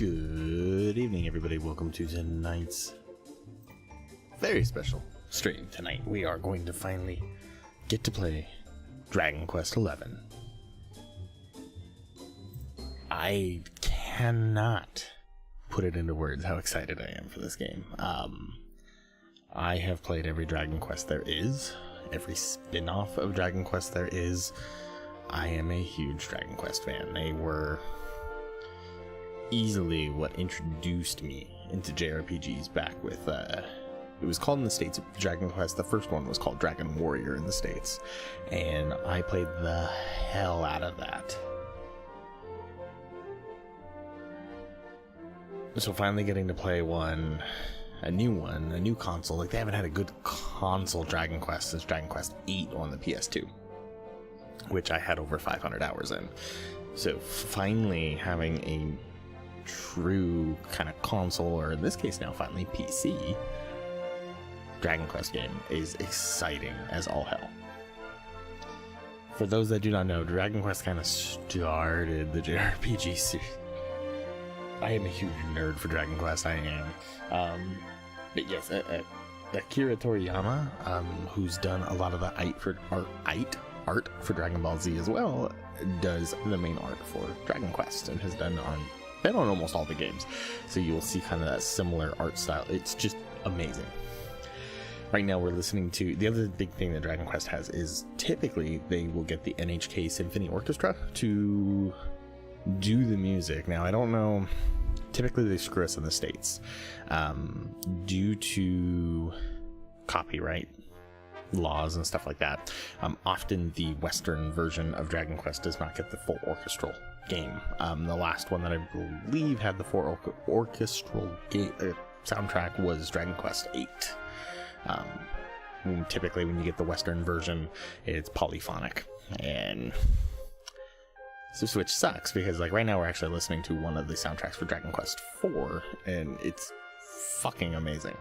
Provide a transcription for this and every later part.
Good evening, everybody. Welcome to tonight's very special stream. Tonight, we are going to finally get to play Dragon Quest XI. I cannot put it into words how excited I am for this game. I have played every Dragon Quest there is, every spin-off of Dragon Quest there is. I am a huge Dragon Quest fan. They were easily what introduced me into JRPGs back with, it was called in the States Dragon Quest. The first one was called Dragon Warrior in the States, and I played the hell out of that. So finally getting to play a new console. Like, they haven't had a good console Dragon Quest since Dragon Quest VIII on the PS2, which I had over 500 hours in. So finally having a true kind of console, or in this case now finally PC, Dragon Quest game is exciting as all hell. For those that do not know, Dragon Quest kind of started the JRPG series. I am a huge nerd for Dragon Quest, I am. But yes, Akira Toriyama, who's done a lot of the art for Dragon Ball Z as well, does the main art for Dragon Quest and has been on almost all the games. So you'll see kind of that similar art style. It's just amazing. Right now we're listening to, the other big thing that Dragon Quest has is typically they will get the NHK Symphony Orchestra to do the music. Now I don't know, typically they screw us in the States due to copyright laws and stuff like that. Often the Western version of Dragon Quest does not get the full orchestral game. The last one that I believe had the full orchestral soundtrack was Dragon Quest VIII. Typically when you get the Western version, it's polyphonic, and so which sucks, because like right now we're actually listening to one of the soundtracks for Dragon Quest IV, and it's fucking amazing.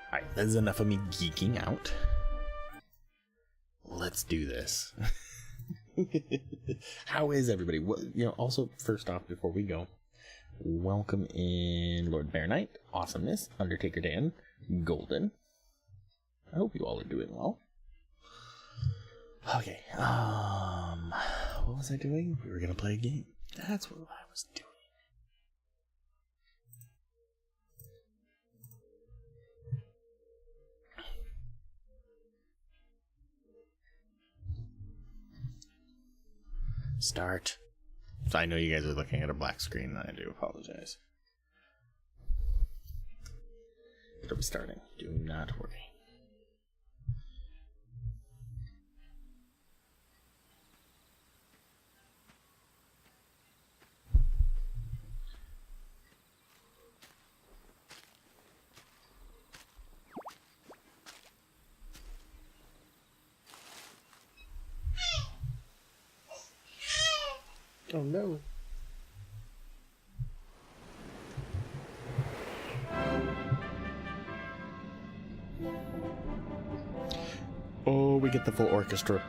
Alright, that is enough of me geeking out. Let's do this. How is everybody? Also, first off, before we go, welcome in Lord Bear Knight, Awesomeness, Undertaker Dan, Golden. I hope you all are doing well. Okay, what was I doing? We were gonna play a game. That's what I was doing. Start. So I know you guys are looking at a black screen, and I do apologize. It'll be starting. Do not worry. Oh no. Oh, we get the full orchestra.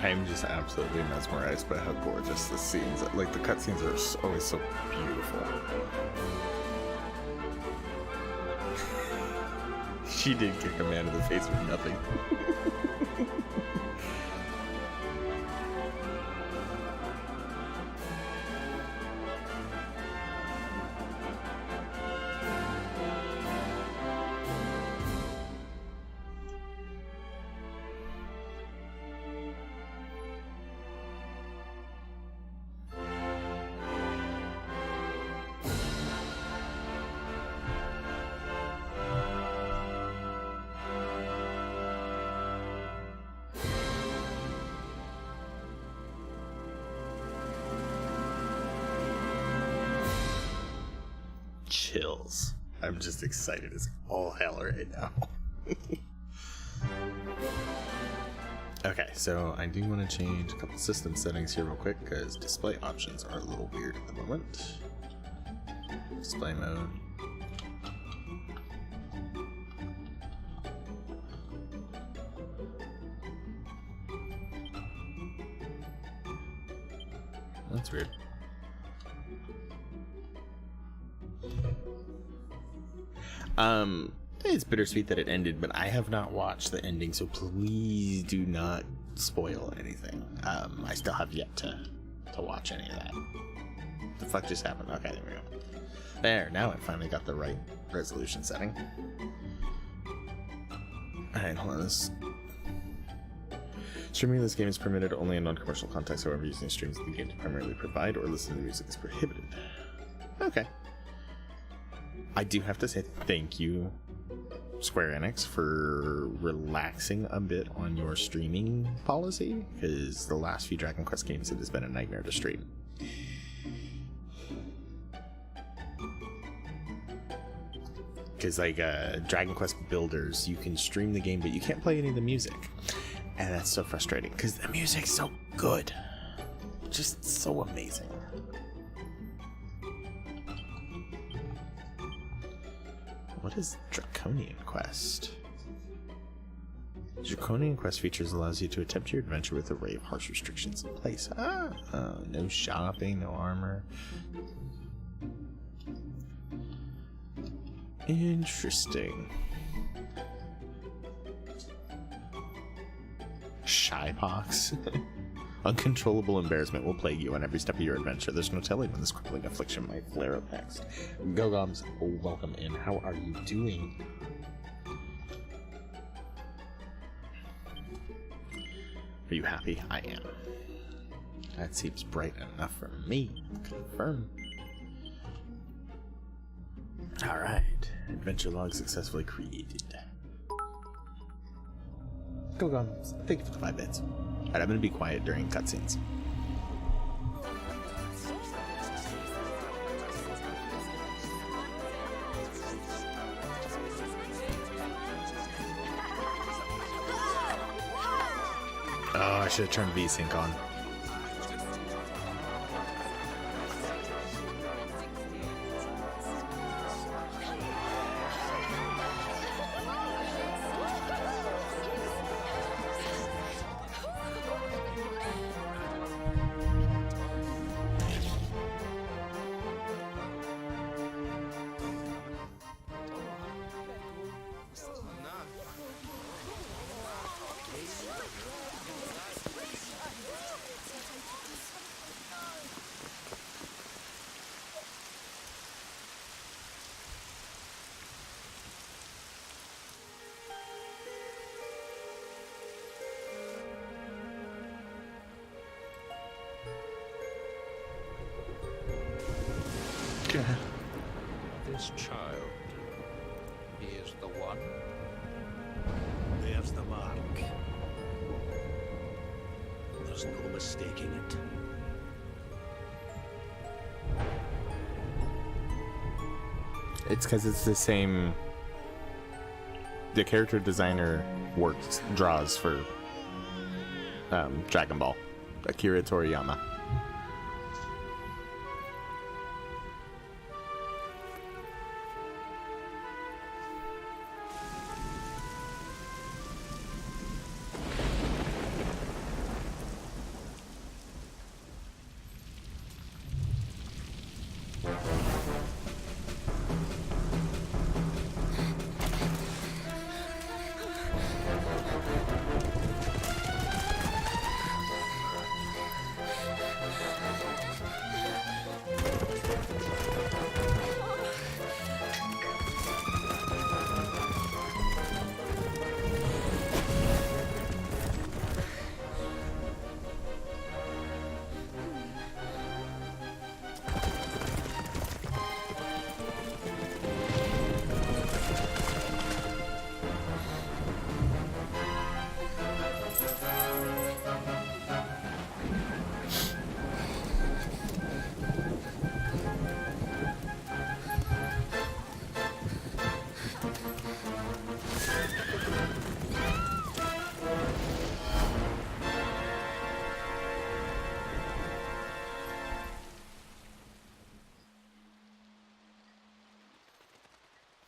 I'm just absolutely mesmerized by how gorgeous the scenes, like the cutscenes, are always so beautiful. She did kick a man in the face with nothing. I'm just excited as all hell right now. Okay, so I do want to change a couple system settings here real quick because display options are a little weird at the moment. Display mode. That's weird. It's bittersweet that it ended, but I have not watched the ending, so please do not spoil anything. I still have yet to watch any of that. What the fuck just happened? Okay, there we go. There, now I finally got the right resolution setting. Alright, hold on. This streaming of this game is permitted only in non-commercial context, however, using streams of the game to primarily provide or listen to music is prohibited. Okay. I do have to say thank you, Square Enix, for relaxing a bit on your streaming policy, because the last few Dragon Quest games it has been a nightmare to stream. Because like Dragon Quest Builders, you can stream the game but you can't play any of the music, and that's so frustrating because the music's so good, just so amazing. What is Draconian Quest? Draconian Quest features allows you to attempt your adventure with an array of harsh restrictions in place. No shopping, no armor. Interesting. Shypox. Uncontrollable embarrassment will plague you on every step of your adventure. There's no telling when this crippling affliction might flare up next. Gogoms, welcome in. How are you doing? Are you happy? I am. That seems bright enough for me. Confirm. Alright. Adventure log successfully created. Gogoms, thank you for the 5 bits. Alright, I'm gonna be quiet during cutscenes. Oh, I should have turned VSync on. This child, he is the one. There's the mark. There's no mistaking it. It's because it's the same. The character designer draws for Dragon Ball, Akira Toriyama.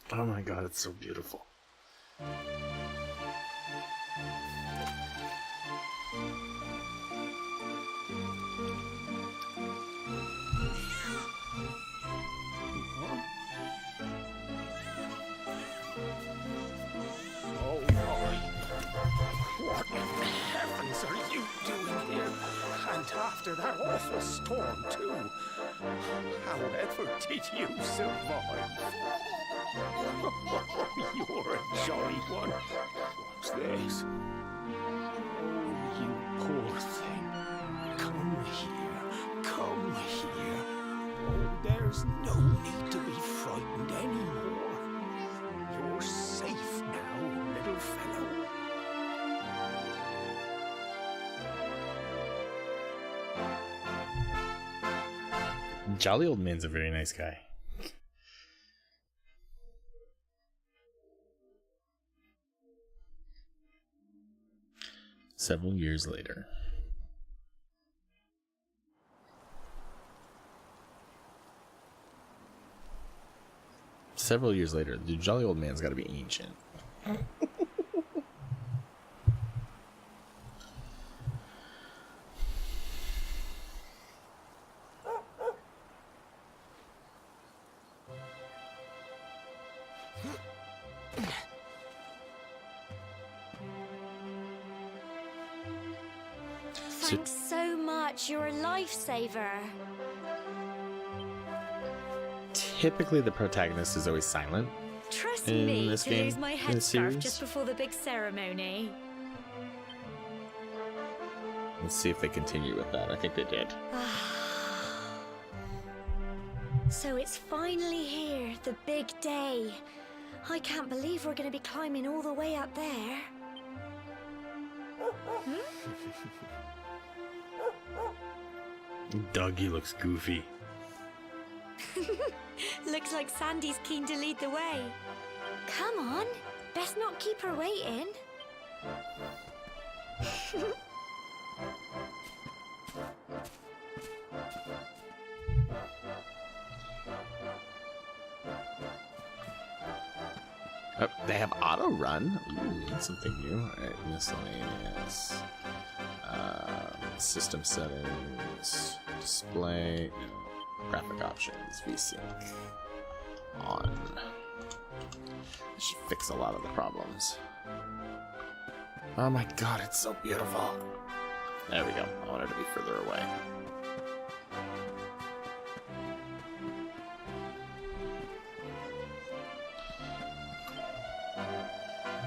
Oh my god, it's so beautiful. Oh my! What in heavens are you doing here? And after that awful storm, too. However did you survive? You're a jolly one. What's this? You poor thing. Come here. Come here. Oh, there's no need to be frightened anymore. You're safe now, little fellow. Jolly old man's a very nice guy. Several years later. Several years later, the jolly old man's got to be ancient. Thanks so much. You're a lifesaver. Typically, the protagonist is always silent. Trust In me this to game, lose my in this headscarf series? just before the big ceremony. Let's see if they continue with that. I think they did. So it's finally here, the big day. I can't believe we're going to be climbing all the way up there. Doggy looks goofy. Looks like Sandy's keen to lead the way. Come on, best not keep her waiting. Oh, they have auto run. Ooh, that's something new. Alright, miscellaneous. System settings. Display. No. Graphic options. VSync. On. This should fix a lot of the problems. Oh my god, it's so beautiful. There we go. I want it to be further away.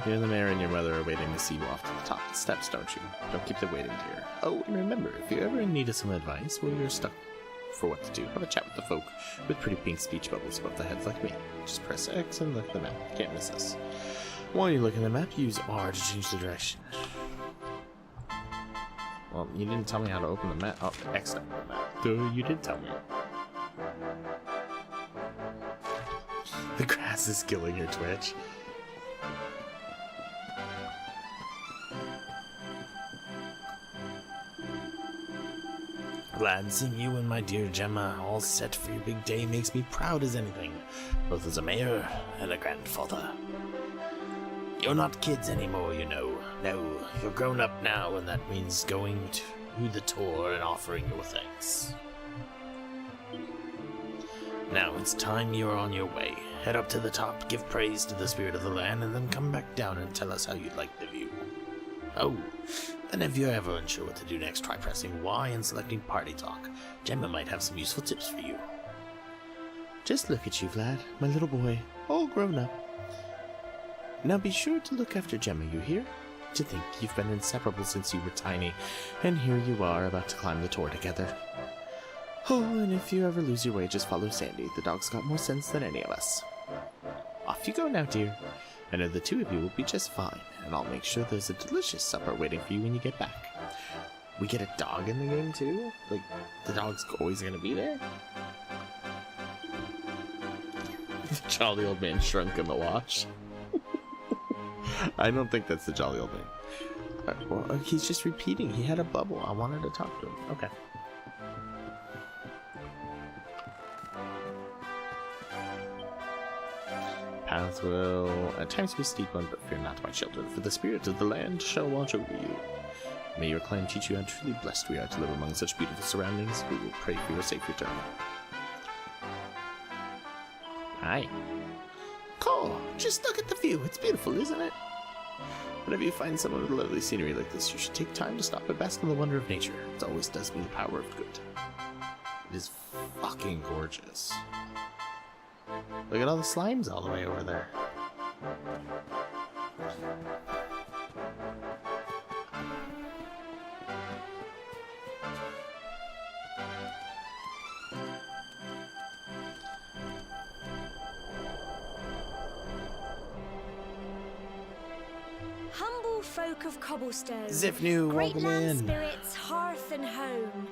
You and the mayor and your mother are waiting to see you off to the top of the steps, don't you? Don't keep them waiting, dear. Oh, and remember, if you ever need some advice while you're stuck for what to do, have a chat with the folk with pretty pink speech bubbles above the heads like me. Just press X and look at the map. Can't miss us. While you look at the map, use R to change the direction. Well, you didn't tell me how to open the map. Oh, X to open the map. Duh, you did tell me. The grass is killing your Twitch. Glad seeing you and my dear Gemma all set for your big day makes me proud as anything, both as a mayor and a grandfather. You're not kids anymore, you know. No, you're grown up now, and that means going to the tour and offering your thanks. Now it's time you're on your way. Head up to the top, give praise to the spirit of the land, and then come back down and tell us how you'd like the view. Oh, and if you're ever unsure what to do next, try pressing Y and selecting Party Talk. Gemma might have some useful tips for you. Just look at you, Vlad, my little boy, all grown up. Now be sure to look after Gemma, you hear? To think you've been inseparable since you were tiny, and here you are about to climb the tour together. Oh, and if you ever lose your way, just follow Sandy. The dog's got more sense than any of us. Off you go now, dear. I know the two of you will be just fine, and I'll make sure there's a delicious supper waiting for you when you get back. We get a dog in the game, too? Like, the dog's always gonna be there? The jolly old man shrunk in the wash. I don't think that's the jolly old man. Well, he's just repeating. He had a bubble. I wanted to talk to him. Okay. path will at times be a steep one, but fear not, my children, for the spirit of the land shall watch over you. May your clan teach you how truly blessed we are to live among such beautiful surroundings. We will pray for your safe return. Hi. Cool. Just look at the view. It's beautiful, isn't it? Whenever you find someone with lovely scenery like this, you should take time to stop and bask in the wonder of nature. It always does me the power of good. It is fucking gorgeous. Look at all the slimes all the way over there. Humble folk of cobblestone. Zifnu, Great welcome land in. spirits, hearth and home.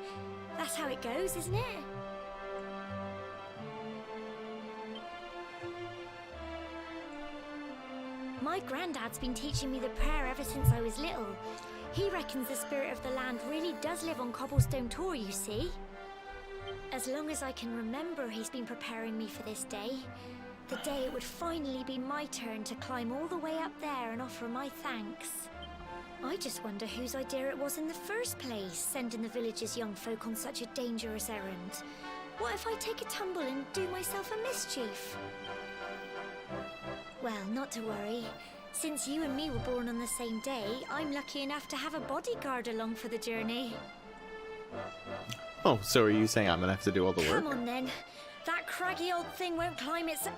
That's how it goes, isn't it? My granddad's been teaching me the prayer ever since I was little. He reckons the spirit of the land really does live on Cobblestone Tor, you see. As long as I can remember, he's been preparing me for this day. The day it would finally be my turn to climb all the way up there and offer my thanks. I just wonder whose idea it was in the first place, sending the village's young folk on such a dangerous errand. What if I take a tumble and do myself a mischief? Well, not to worry. Since you and me were born on the same day, I'm lucky enough to have a bodyguard along for the journey. Oh, so are you saying I'm gonna have to do all the work? Come on then. That craggy old thing won't climb its...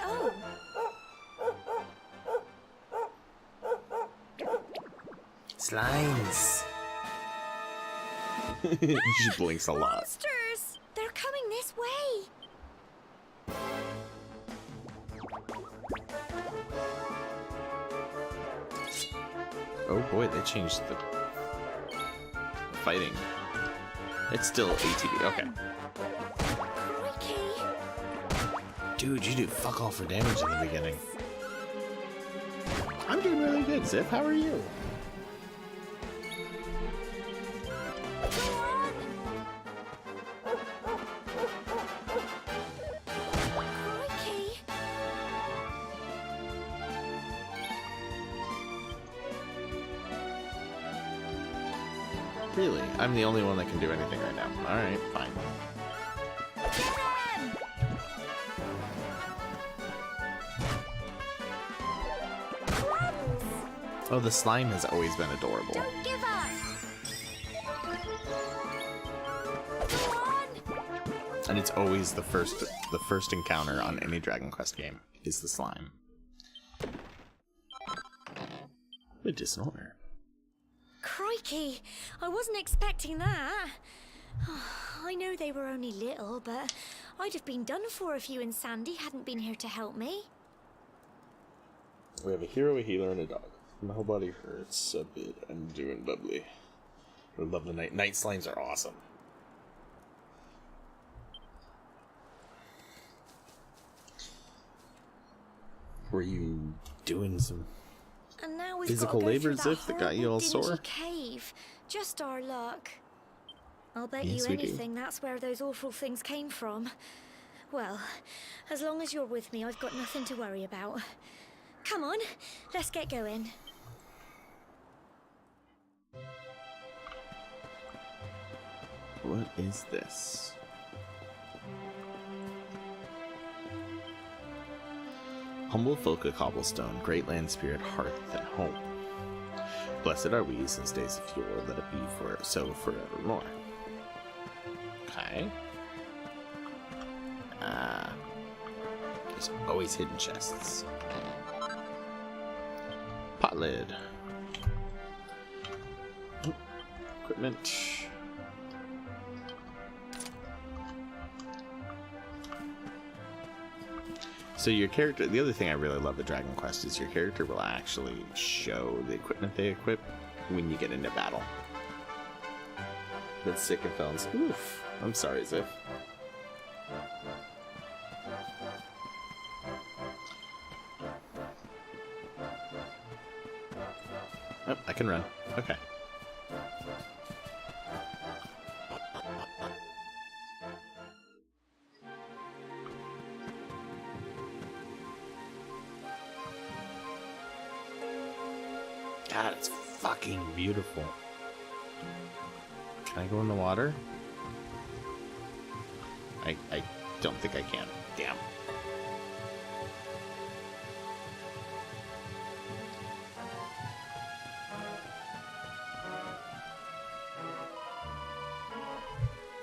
Oh. Slimes. She blinks a lot. Monsters! They're coming this way. Oh boy, they changed the fighting. It's still ATV. Okay. Crikey. Dude, you do fuck all for damage in the beginning. I'm doing really good, Zip. How are you? Go on. Crikey. Really? I'm the only one that can do anything right now. Alright, fine. Get 'em! Oh, the slime has always been adorable. Don't give up. Go on. And it's always the first encounter on any Dragon Quest game is the slime. Medicinal herb. Crikey, I wasn't expecting that. I know they were only little, but I'd have been done for if you and Sandy hadn't been here to help me. We have a hero, a healer, and a dog. My whole body hurts a bit. I'm doing bubbly. I love the night. Night slimes are awesome. Were you doing some And now we've physical got to go labor, through that Ziff, that got you all horrible, sore? dingy cave. Just our luck. I'll bet Yes, you we do. anything that's where those awful things came from. Well, as long as you're with me, I've got nothing to worry about. Come on, let's get going. What is this? Humble folk of cobblestone, great land spirit, hearth and home. Blessed are we since days of yore, let it be for so forevermore. Okay. There's always hidden chests. Pot lid. Oh, equipment. So your character, the other thing I really love with Dragon Quest is your character will actually show the equipment they equip when you get into battle. That's sick and felons. Oof. I'm sorry, Ziff. Oh, I can run. Okay. fucking beautiful. Can I go in the water? I don't think I can. Damn.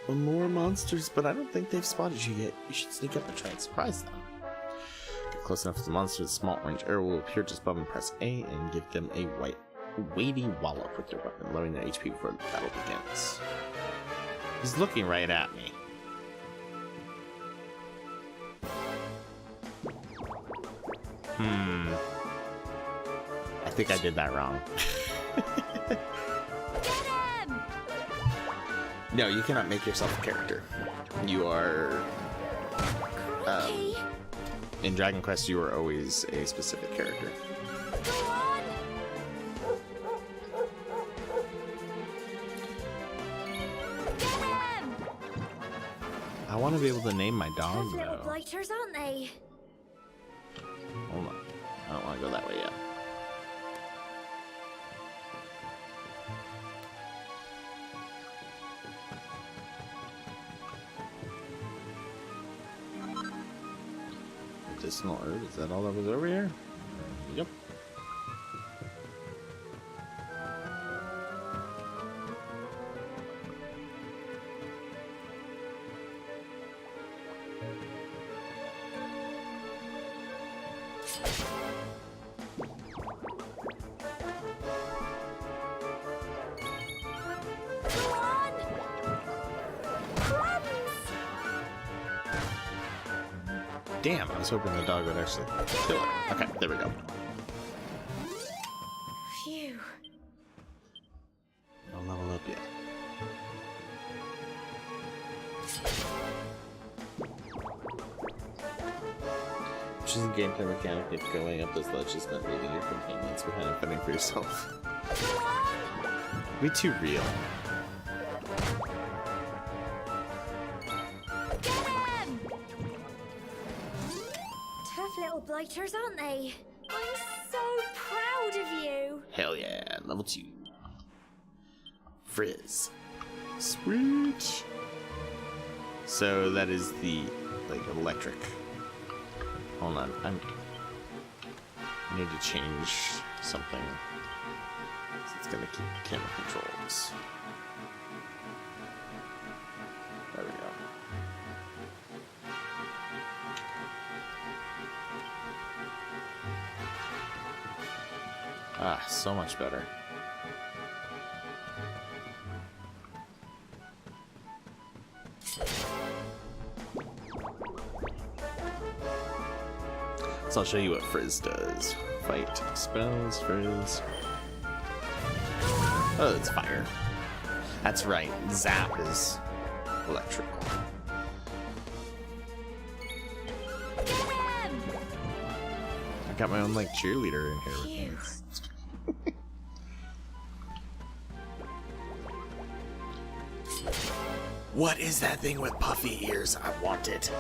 More monsters, but I don't think they've spotted you yet. You should sneak up and try and surprise them. Get close enough to the monster, the small orange arrow will appear just above and press A and give them a weighty wallop with your weapon, lowering their HP before the battle begins. He's looking right at me. I think I did that wrong. No, you cannot make yourself a character. You are... in Dragon Quest, you are always a specific character. I want to be able to name my dog, Those little though. blighters, aren't they? Hold on. I don't want to go that way yet. Medicinal herb, is that all that was over here? Yep. Damn, I was hoping the dog would actually kill it. Okay, there we go. Phew. Don't level up yet. Which is a gameplay mechanic if going up those ledges meant leaving your companions behind and fending for yourself. Be too real. Tough little blighters, aren't they? I'm so proud of you. Hell yeah, level 2. Frizz. Sweet. So that is the, like, electric. Hold on, I need to change something. So it's gonna keep camera controls. There we go. Ah, so much better. So I'll show you what Frizz does. Fight, spells, Frizz. Oh, it's fire. That's right, Zap is electrical. I got my own, like, cheerleader in here with me. What is that thing with puffy ears? I want it.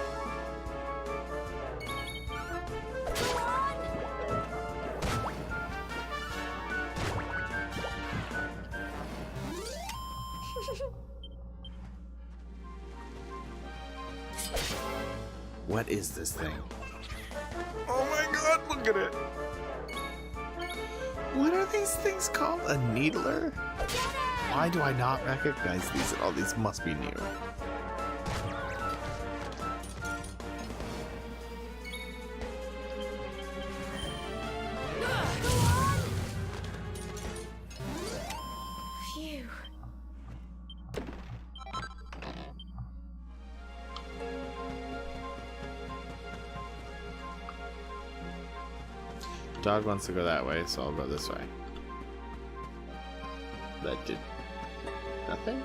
What is this thing? Oh my god, look at it! What are these things called? A needler? Why do I not recognize these at all? These must be new. Phew. Dog wants to go that way, so I'll go this way. That did nothing?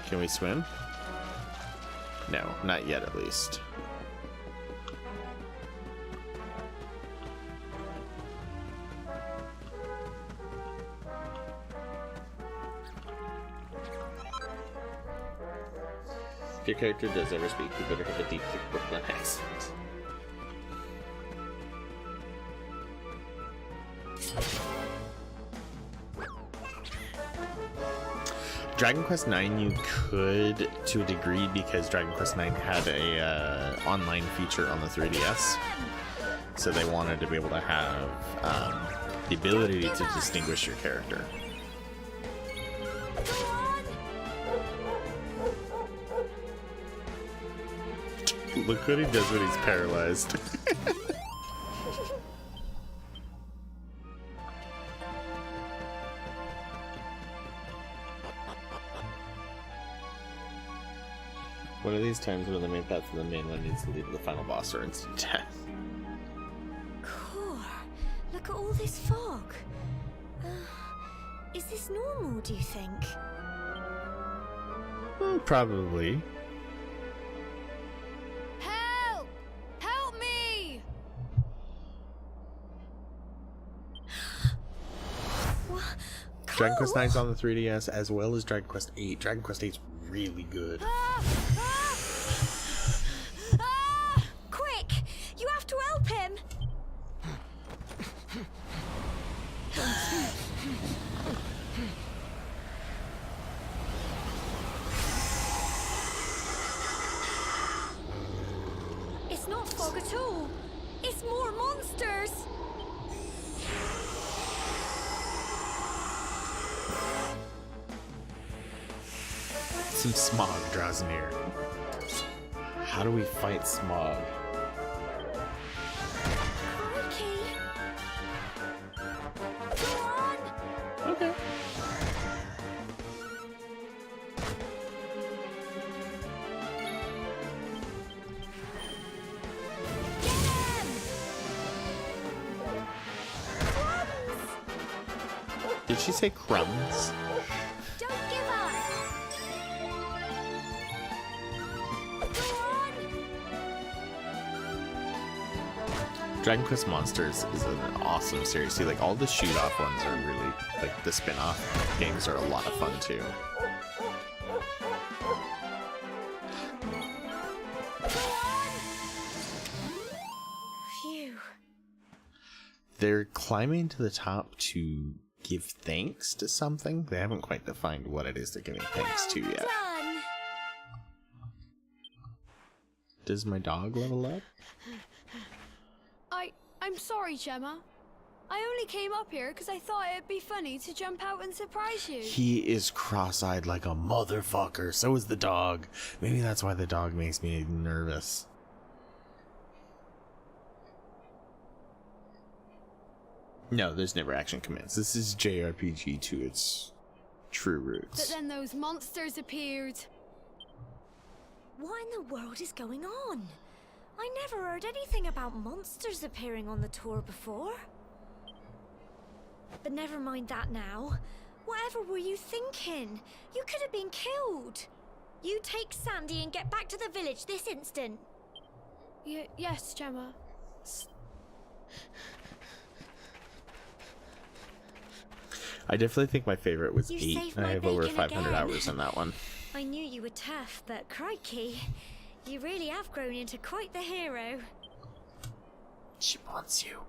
Can we swim? No, not yet at least. If your character does ever speak, you better have a deep thick Brooklyn accent. Dragon Quest 9 you could to a degree because Dragon Quest 9 had a online feature on the 3DS, so they wanted to be able to have the ability to distinguish your character. Look what he does when he's paralyzed. One of these times when the main path to the main one needs to lead to the final boss or instant death. Core, look at all this fog. Is this normal, do you think? Probably. Help! Help me! What? Dragon Quest Cole? 9's on the 3DS as well as Dragon Quest 8. Dragon Quest 8's really good. Quick! You have to help him! It's not fog at all. It's more monsters. Some smog draws near. How do we fight smog? Crikey. Go on. Okay. Get him! Crumbs! Did she say crumbs? Don't give up! Go on! Dragon Quest Monsters is an awesome series. See, like all the shoot-off ones are really, like the spin-off games are a lot of fun too. Phew. They're climbing to the top to give thanks to something. They haven't quite defined what it is they're giving thanks to yet. Done. Does my dog level up? I'm sorry, Gemma. I only came up here because I thought it'd be funny to jump out and surprise you. He is cross-eyed like a motherfucker. So is the dog. Maybe that's why the dog makes me nervous. No, there's never action commands. This is JRPG to its true But roots. then those monsters appeared. What in the world is going on? I never heard anything about monsters appearing on the tour before. But never mind that now. Whatever were you thinking? You could have been killed. You take Sandy and get back to the village this instant. Yes, Gemma. I definitely think my favorite was You 8. saved I my have over bacon 500 again. hours in that one. I knew you were tough, but crikey, you really have grown into quite the hero. She wants you.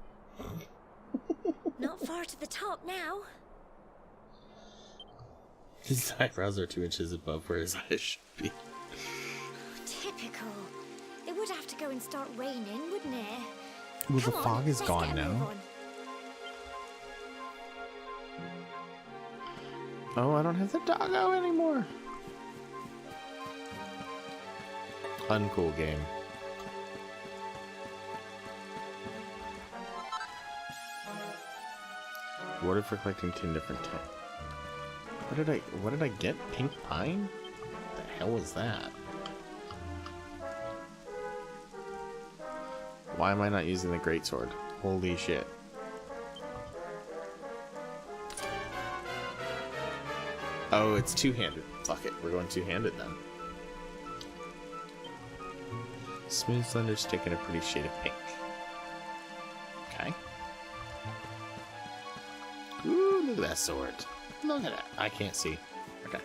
Not far to the top now. His eyebrows are 2 inches above where his eyes should be. Typical. It would have to go and start raining, wouldn't it? Well, the Come on, fog is let's gone get a move now. on. Oh, I don't have the doggo anymore. Uncool game. Rewarded for collecting 10 different types. What did I get? Pink pine? What the hell was that? Why am I not using the greatsword? Holy shit. Oh, it's two-handed. Fuck it, we're going two-handed then. Smooth slender stick in a pretty shade of pink. Okay. Ooh, look at that sword. Look at that. I can't see. Okay.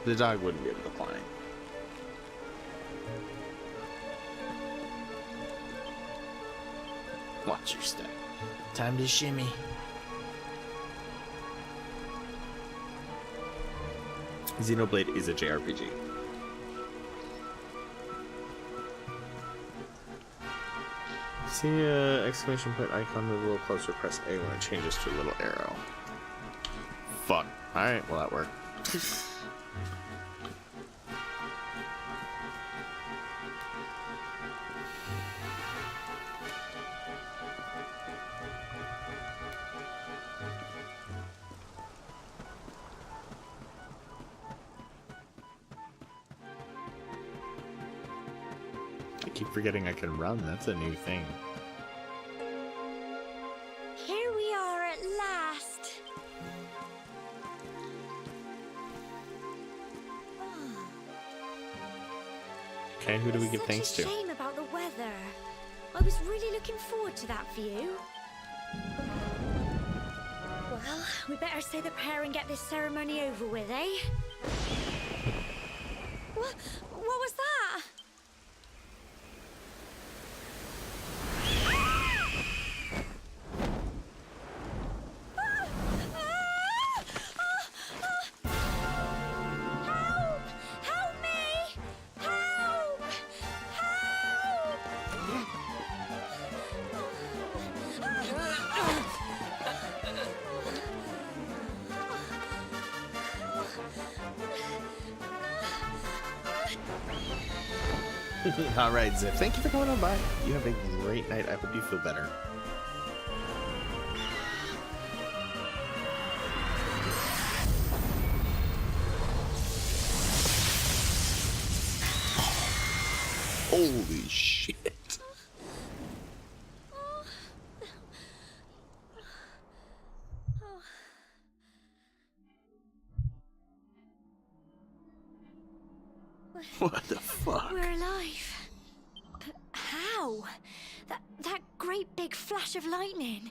The dog wouldn't be able to climb. Watch your step. Time to shimmy. Xenoblade is a JRPG. See exclamation point icon move a little closer, press A when it changes to a little arrow. Fun. Alright, well that worked. I keep forgetting I can run. That's a new thing. Here we are at last. Okay, who do we give Such thanks a to? shame about the weather. I was really looking forward to that view. Well, we better say the prayer and get this ceremony over with, eh? What was that? Help! Help me! Help! Alright, Zip, thank you for coming on by. You have a great night. I hope you feel better. Holy shit. What the fuck? We're alive. But how? That great big flash of lightning.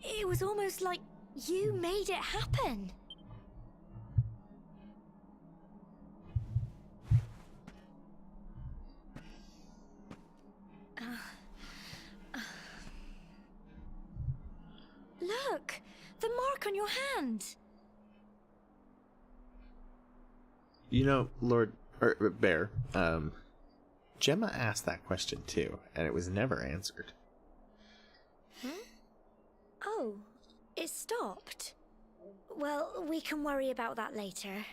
It was almost like you made it happen. Look, the mark on your hand. You know, Lord Bear, Gemma asked that question too, and it was never answered. Oh, it stopped. Well, we can worry about that later.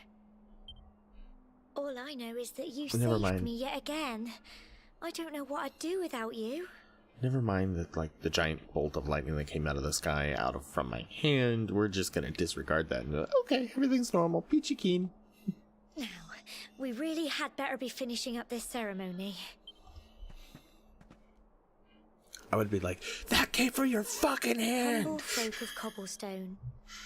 All I know is that you Never saved mind. me yet again. I don't know what I'd do without you. Never mind that, like, the giant bolt of lightning that came out of the sky from my hand. We're just gonna disregard that and go, okay, everything's normal, peachy keen. Now, we really had better be finishing up this ceremony. I would be like, that came from your fucking Humble hand! folk of cobblestone,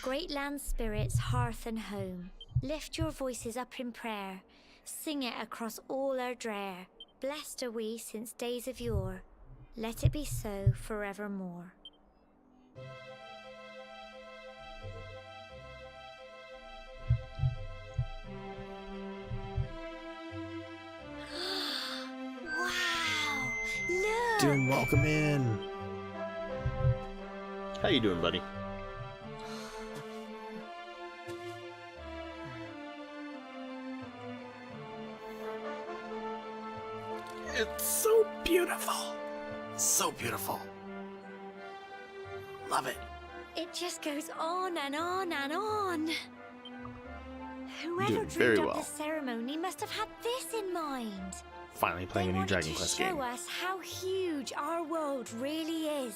great land spirits, hearth and home, lift your voices up in prayer, sing it across all our drear. Blessed are we since days of yore, let it be so forevermore. Wow! Look! Doom, welcome in! How you doing, buddy? It's so beautiful! So beautiful. Love it. It just goes on and on and on. Whoever Doing very dreamed up well. the ceremony must have had this in mind. Finally playing a They new wanted Dragon to Quest show game. us how huge our world really is.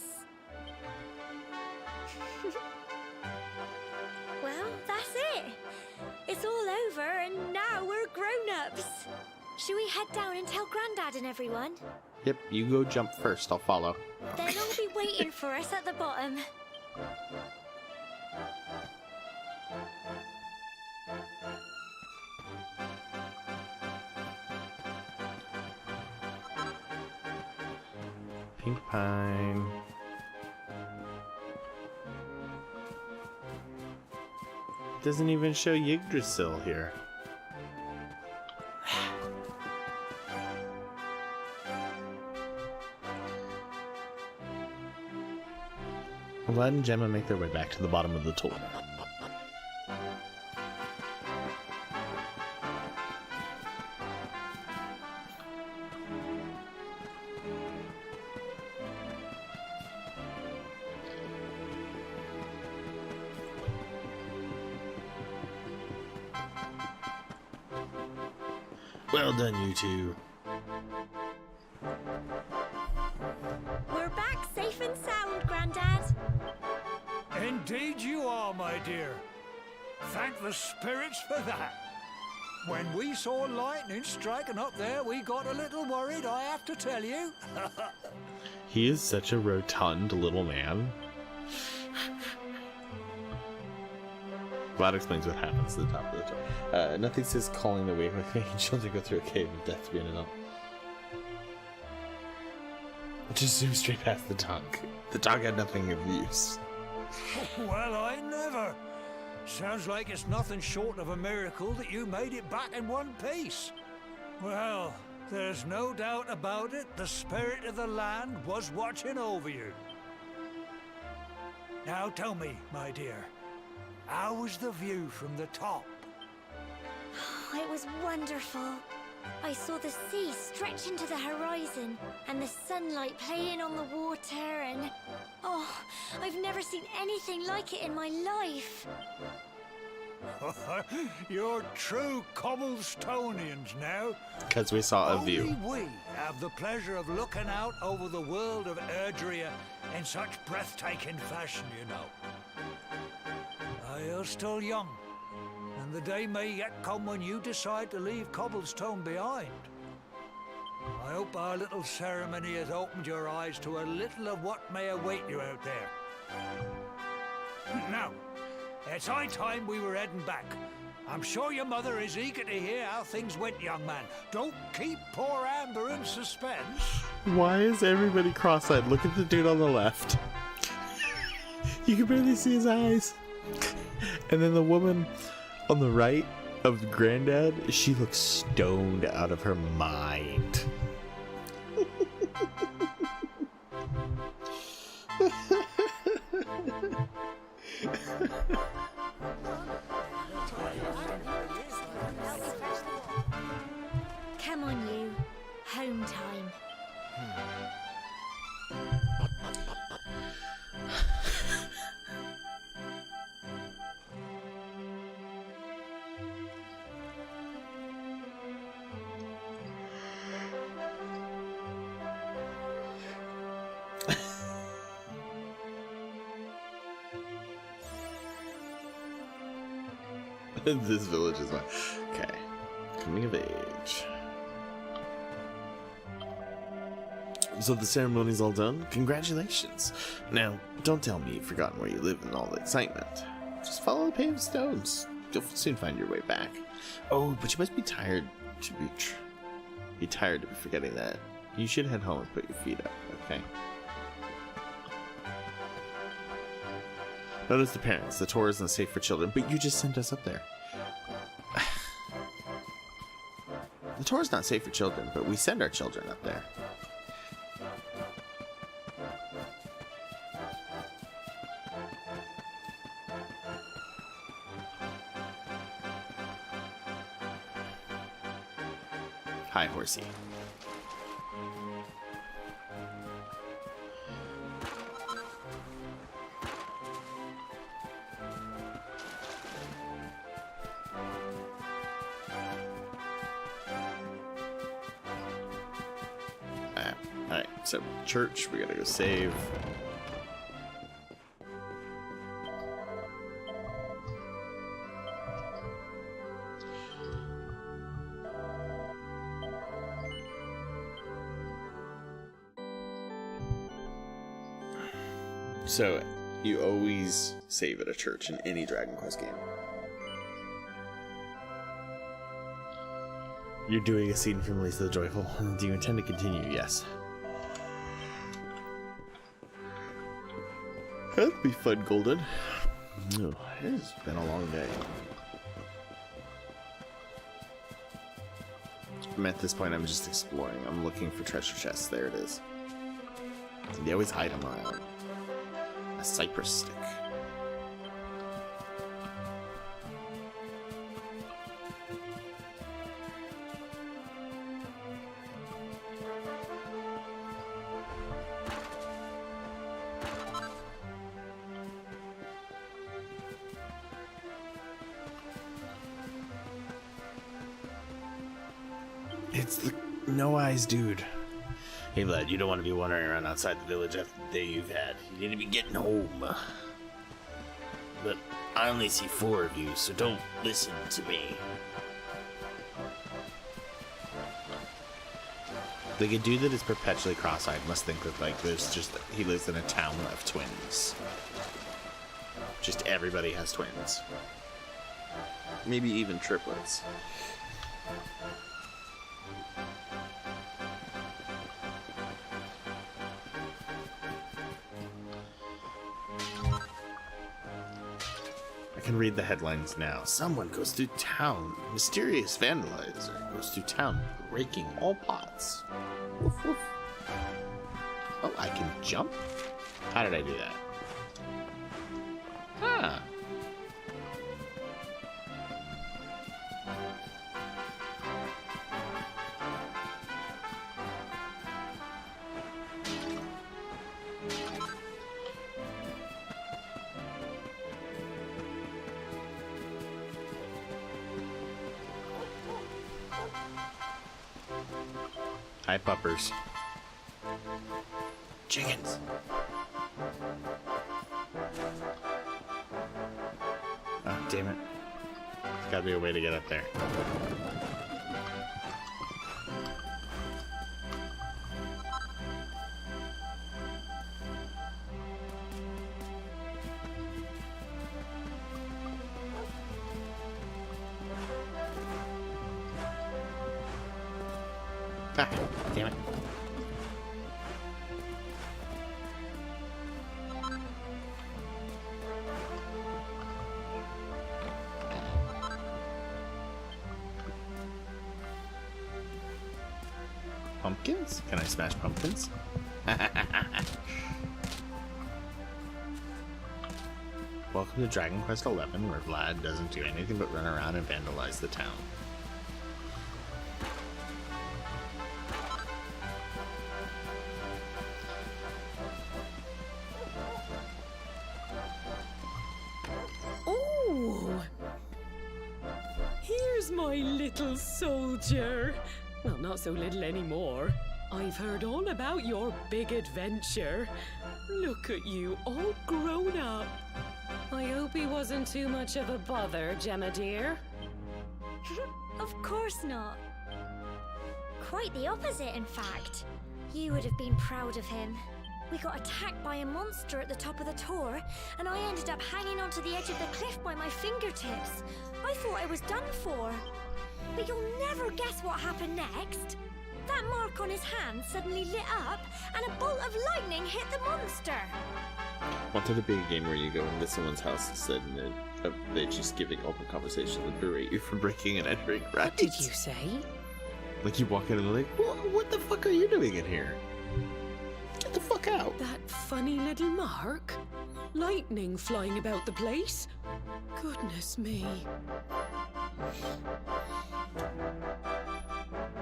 Well, that's it. It's all over and now we're grown-ups. Should we head down and tell Grandad and everyone? Yep, you go jump first, I'll follow. They'll all be waiting for us at the bottom. Pink Pine. Doesn't even show Yggdrasil here. Vlad and Gemma make their way back to the bottom of the toll. Well done, you two. We're back safe and sound, Grandad. Indeed you are, my dear. Thank the spirits for that. When we saw lightning striking up there, we got a little worried, I have to tell you. He is such a rotund little man. Vlad explains what happens to the top of the tower. Nothing says calling the wave like making children go through a cave of death to be ended up. Just zoom straight past the dog. The dog had nothing of use. Well, I never. Sounds like it's nothing short of a miracle that you made it back in one piece. Well, there's no doubt about it, the spirit of the land was watching over you. Now tell me, my dear, how was the view from the top? It was wonderful. I saw the sea stretch into the horizon and the sunlight playing on the water and... Oh, I've never seen anything like it in my life. You're true Cobblestonians now. Because we saw a view. Only we have the pleasure of looking out over the world of Erdrea in such breathtaking fashion, you know. You're still young, and the day may yet come when you decide to leave Cobblestone behind. I hope our little ceremony has opened your eyes to a little of what may await you out there. Now, it's high time we were heading back. I'm sure your mother is eager to hear how things went, young man. Don't keep poor Amber in suspense. Why is everybody cross-eyed? Look at the dude on the left. You can barely see his eyes. And then the woman on the right of Granddad, she looks stoned out of her mind. Come on, you. Home time. This village is mine. Okay. Coming of age. So the ceremony's all done? Congratulations. Now, don't tell me you've forgotten where you live in all the excitement. Just follow the paved stones. You'll soon find your way back. Oh, but you must be tired to be tired to be forgetting that. You should head home and put your feet up, okay? Notice the parents. The tour isn't safe for children, but you just sent us up there. The tour is not safe for children, but we send our children up there. Hi, horsey. Alright, so church, we gotta go save. So, you always save at a church in any Dragon Quest game. You're doing a scene from Lisa the Joyful. Do you intend to continue? Yes. That'd be fun, Golden. Oh, it's been a long day. At this point, I'm just exploring. I'm looking for treasure chests. There it is. They always hide them around. A cypress stick. It's the no eyes dude. Hey lad, you don't want to be wandering around outside the village after the day you've had. You need to be getting home. But I only see 4 of you, so don't listen to me. Like, a dude that is perpetually cross-eyed must think that, like, he lives in a town of twins. Just everybody has twins. Maybe even triplets. I can read the headlines now. Someone goes through town. Mysterious vandalizer goes through town, breaking all pots. Woof, woof. Oh, I can jump? How did I do that? Huh. Hi, puppers. Chickens. Oh, damn it. There's gotta be a way to get up there. Ah, damn it. Pumpkins? Can I smash pumpkins? Welcome to Dragon Quest XI, where Vlad doesn't do anything but run around and vandalize the town. Here's my little soldier. Well, not so little anymore. I've heard all about your big adventure. Look at you, all grown up. I hope he wasn't too much of a bother, Gemma dear. Of course not. Quite the opposite, in fact. You would have been proud of him. We got attacked by a monster at the top of the tor, and I ended up hanging onto the edge of the cliff by my fingertips. I thought I was done for. But you'll never guess what happened next. That mark on his hand suddenly lit up, and a bolt of lightning hit the monster. Wanted to be a game where you go into someone's house instead and they just giving open conversation and berate you for breaking and entering, right? What did you say? Like, you walk in and they're like, what the fuck are you doing in here? Get the fuck out. That funny little mark? Lightning flying about the place? Goodness me.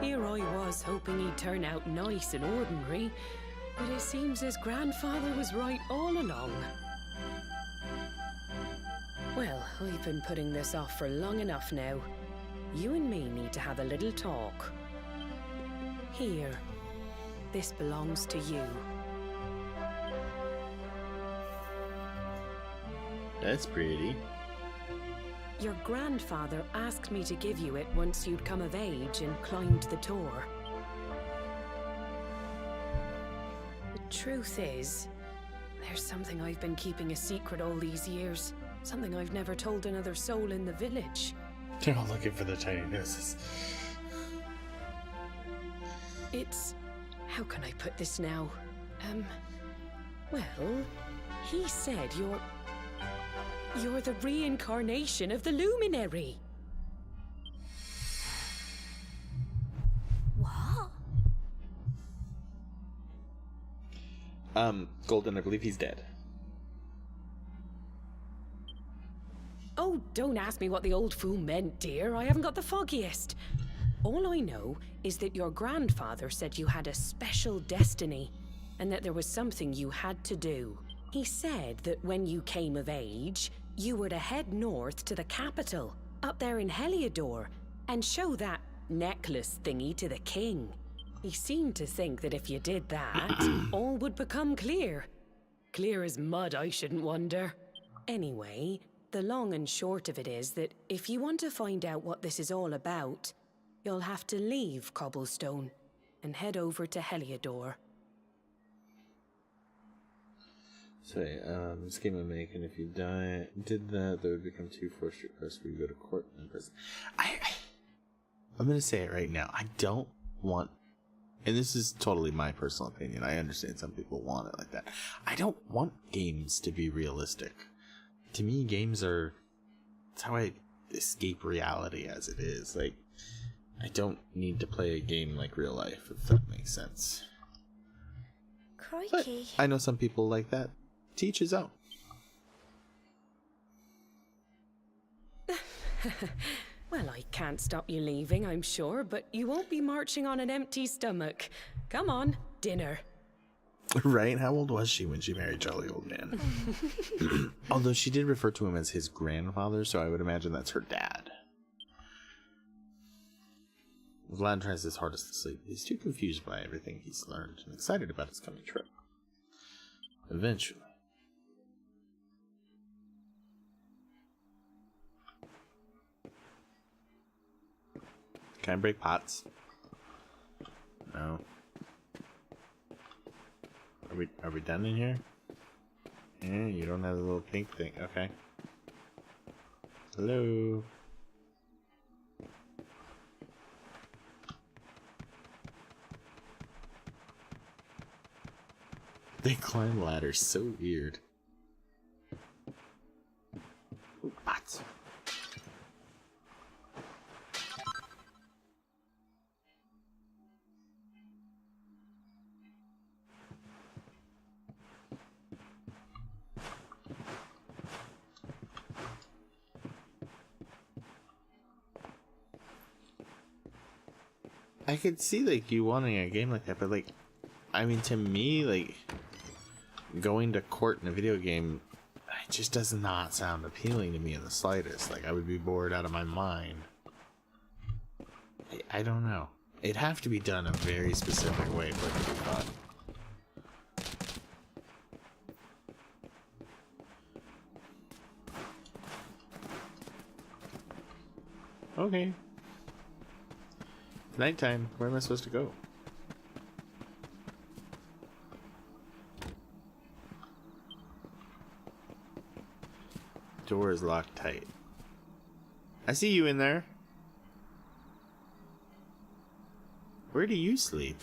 Here I was hoping he'd turn out nice and ordinary, but it seems his grandfather was right all along. Well, I've been putting this off for long enough now. You and me need to have a little talk. Here, this belongs to you. That's pretty. Your grandfather asked me to give you it once you'd come of age and climbed the tor. The truth is, there's something I've been keeping a secret all these years. Something I've never told another soul in the village. They're all looking for the tiny noses. It's... how can I put this now? Well, he said you're the reincarnation of the Luminary. What? Golden, I believe he's dead. Oh, don't ask me what the old fool meant, dear. I haven't got the foggiest. All I know is that your grandfather said you had a special destiny, and that there was something you had to do. He said that when you came of age, you were to head north to the capital, up there in Heliodor, and show that necklace thingy to the king. He seemed to think that if you did that, all would become clear. Clear as mud, I shouldn't wonder. Anyway, the long and short of it is that if you want to find out what this is all about, you'll have to leave Cobblestone and head over to Heliodor. Sorry, scheme of making. If you did that, there would become 2 forced requests where you go to court and prison. I'm gonna say it right now. I don't want, and this is totally my personal opinion. I understand some people want it like that. I don't want games to be realistic. To me, games are, it's how I escape reality as it is. Like, I don't need to play a game like real life, if that makes sense. Crikey. But I know some people like that. Teach his own. Well, I can't stop you leaving, I'm sure, but you won't be marching on an empty stomach. Come on, dinner. Right? How old was she when she married Jolly Old Man? Although she did refer to him as his grandfather, so I would imagine that's her dad. Vlad tries his hardest to sleep. He's too confused by everything he's learned and excited about his coming trip. Eventually. Can I break pots? No. Are we done in here? Yeah, you don't have the little pink thing. Okay. Hello. They climb ladders so weird. Ooh, pots. I could see like you wanting a game like that, but like, I mean, to me, like, going to court in a video game, it just does not sound appealing to me in the slightest. Like, I would be bored out of my mind. I don't know. It'd have to be done a very specific way for it to be fun. Okay. It's nighttime. Where am I supposed to go? Door is locked tight. I see you in there. Where do you sleep?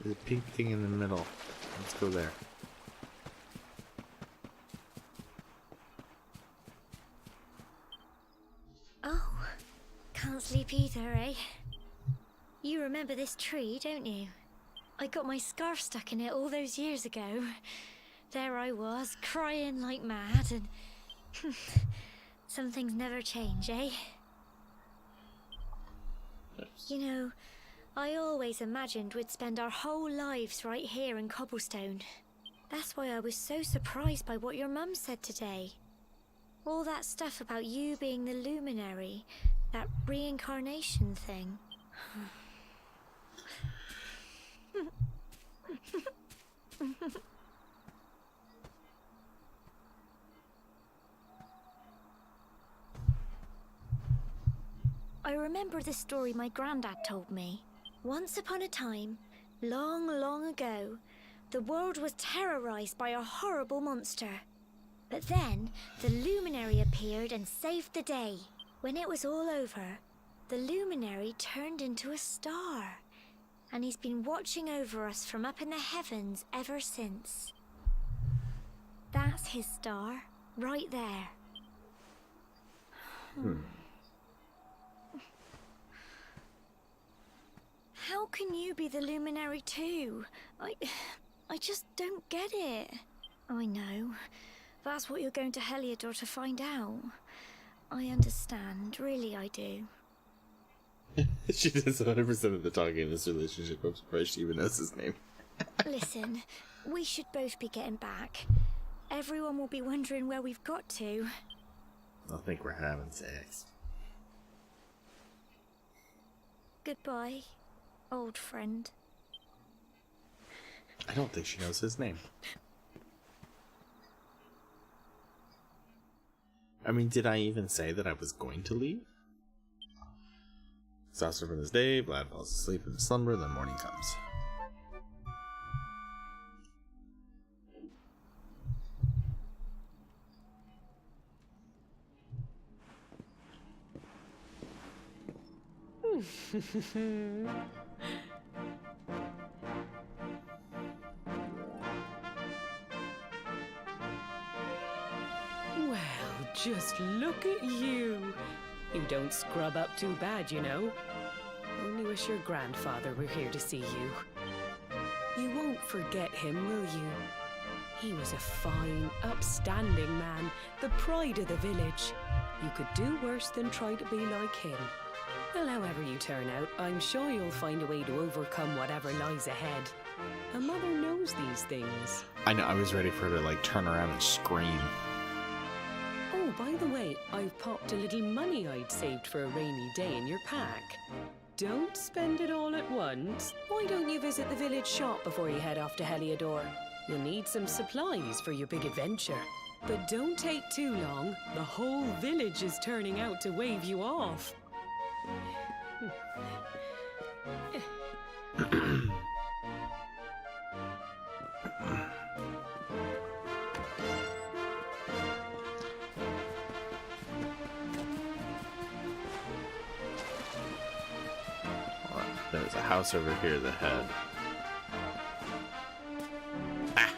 There's a pink thing in the middle. Let's go there. Oh, can't sleep either, eh? You remember this tree, don't you? I got my scarf stuck in it all those years ago. There I was, crying like mad, and some things never change, eh? Oops. You know, I always imagined we'd spend our whole lives right here in Cobblestone. That's why I was so surprised by what your mum said today. All that stuff about you being the luminary, that reincarnation thing. I remember the story my granddad told me. Once upon a time, long, long ago, the world was terrorized by a horrible monster. But then, the luminary appeared and saved the day. When it was all over, the luminary turned into a star. And he's been watching over us from up in the heavens ever since. That's his star, right there. can you be the luminary too? I just don't get it. I know. That's what you're going to Heliodor to find out. I understand. Really, I do. She does 100% of the talking in this relationship. I'm surprised she even knows his name. Listen, we should both be getting back. Everyone will be wondering where we've got to. They'll think we're having sex. Goodbye, old friend. I don't think she knows his name. I mean, did I even say that I was going to leave? Exhausted from his day, Vlad falls asleep in slumber, then morning comes. Well, just look at you. You don't scrub up too bad, you know. Only wish your grandfather were here to see you. You won't forget him, will you? He was a fine, upstanding man, the pride of the village. You could do worse than try to be like him. Well, however you turn out, I'm sure you'll find a way to overcome whatever lies ahead. A mother knows these things. I know, I was ready for her to, like, turn around and scream. Oh, by the way, I've popped a little money I'd saved for a rainy day in your pack. Don't spend it all at once. Why don't you visit the village shop before you head off to Heliodor? You'll need some supplies for your big adventure. But don't take too long. The whole village is turning out to wave you off. There's a house over here that had... Ah!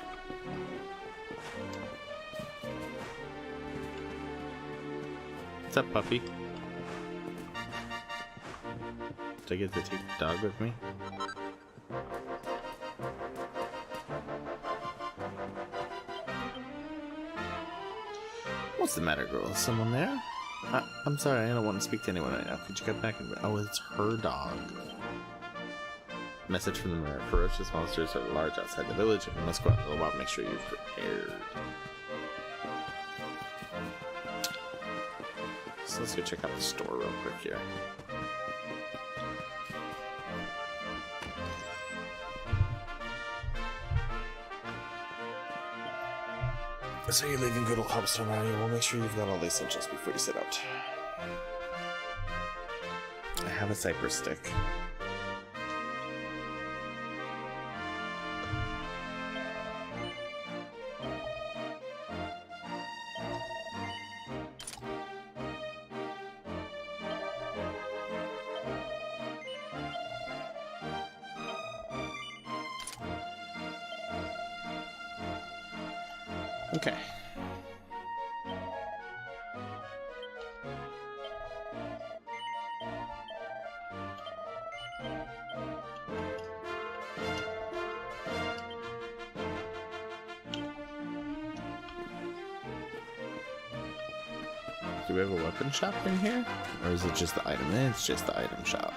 What's up, puppy? Did I get to take the dog with me? What's the matter, girl? Is someone there? I'm sorry, I don't want to speak to anyone right now. Could you get back and... Oh, it's her dog. Message from the mirror. Ferocious monsters are large outside the village. If you must go out for a while, make sure you're prepared. So let's go check out the store real quick here. So you're leaving good old Cobblestone around here. Well, make sure you've got all the essentials before you set out. I have a cypress stick. Okay. Do we have a weapon shop in here? Or is it just the item? It's just the item shop.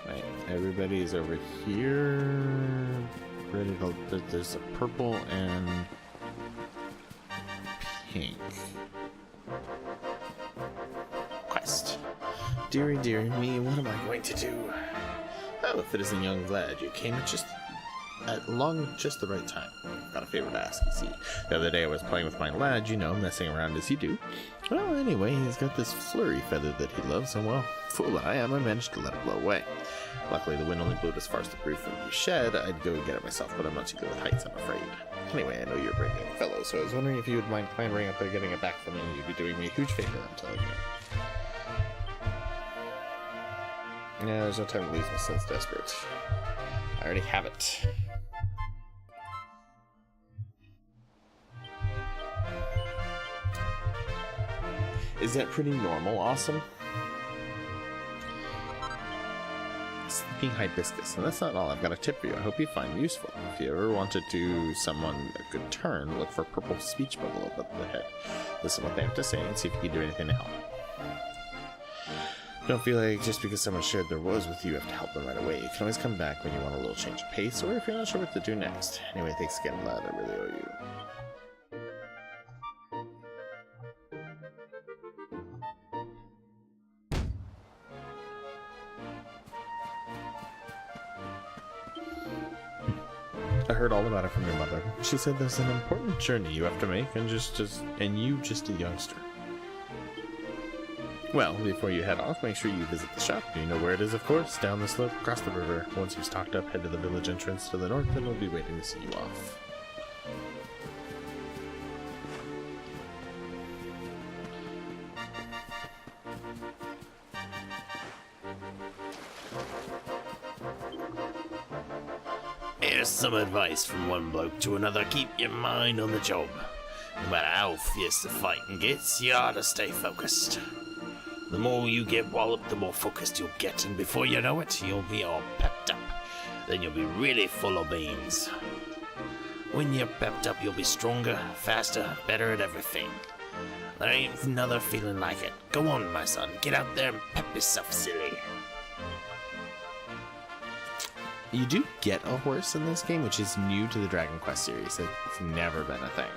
Right, everybody's over here. Ready to, there's a purple and pink quest. Dearie, dearie me, what am I going to do? Oh, if it isn't young Vlad, you came at just the right time. Got a favor to ask, you see. The other day I was playing with my lad, you know, messing around as you do. Well, anyway, he's got this flurry feather that he loves, and well, fool that I am, I managed to let it blow away. Luckily, the wind only blew it as far as the roof of the shed. I'd go get it myself, but I'm not too good with heights, I'm afraid. Anyway, I know you're a brave young fellow, so I was wondering if you would mind clambering up there getting it back for me. You'd be doing me a huge favor, I'm telling you. Yeah, there's no time to lose, my son's desperate. I already have it. Is that pretty normal, awesome? sleeping hibiscus. And that's not all. I've got a tip for you. I hope you find useful. If you ever want to do someone a good turn, look for purple speech bubble above the head. Listen to what they have to say and see if you can do anything to help. Don't feel like just because someone shared their woes with you, you have to help them right away. You can always come back when you want a little change of pace, or if you're not sure what to do next. Anyway, thanks again, lad. I really owe you. I heard all about it from your mother. She said there's an important journey you have to make, and you just a youngster. Well, before you head off, make sure you visit the shop. You know where it is, of course. Down the slope, across the river. Once you've stocked up, head to the village entrance to the north, and we'll be waiting to see you off. Here's some advice from one bloke to another. Keep your mind on the job. No matter how fierce the fighting gets, you ought to stay focused. The more you get walloped, the more focused you'll get, and before you know it, you'll be all pepped up. Then you'll be really full of beans. When you're pepped up, you'll be stronger, faster, better at everything. There ain't another feeling like it. Go on, my son, get out there and pep yourself silly. You do get a horse in this game, which is new to the Dragon Quest series. It's never been a thing.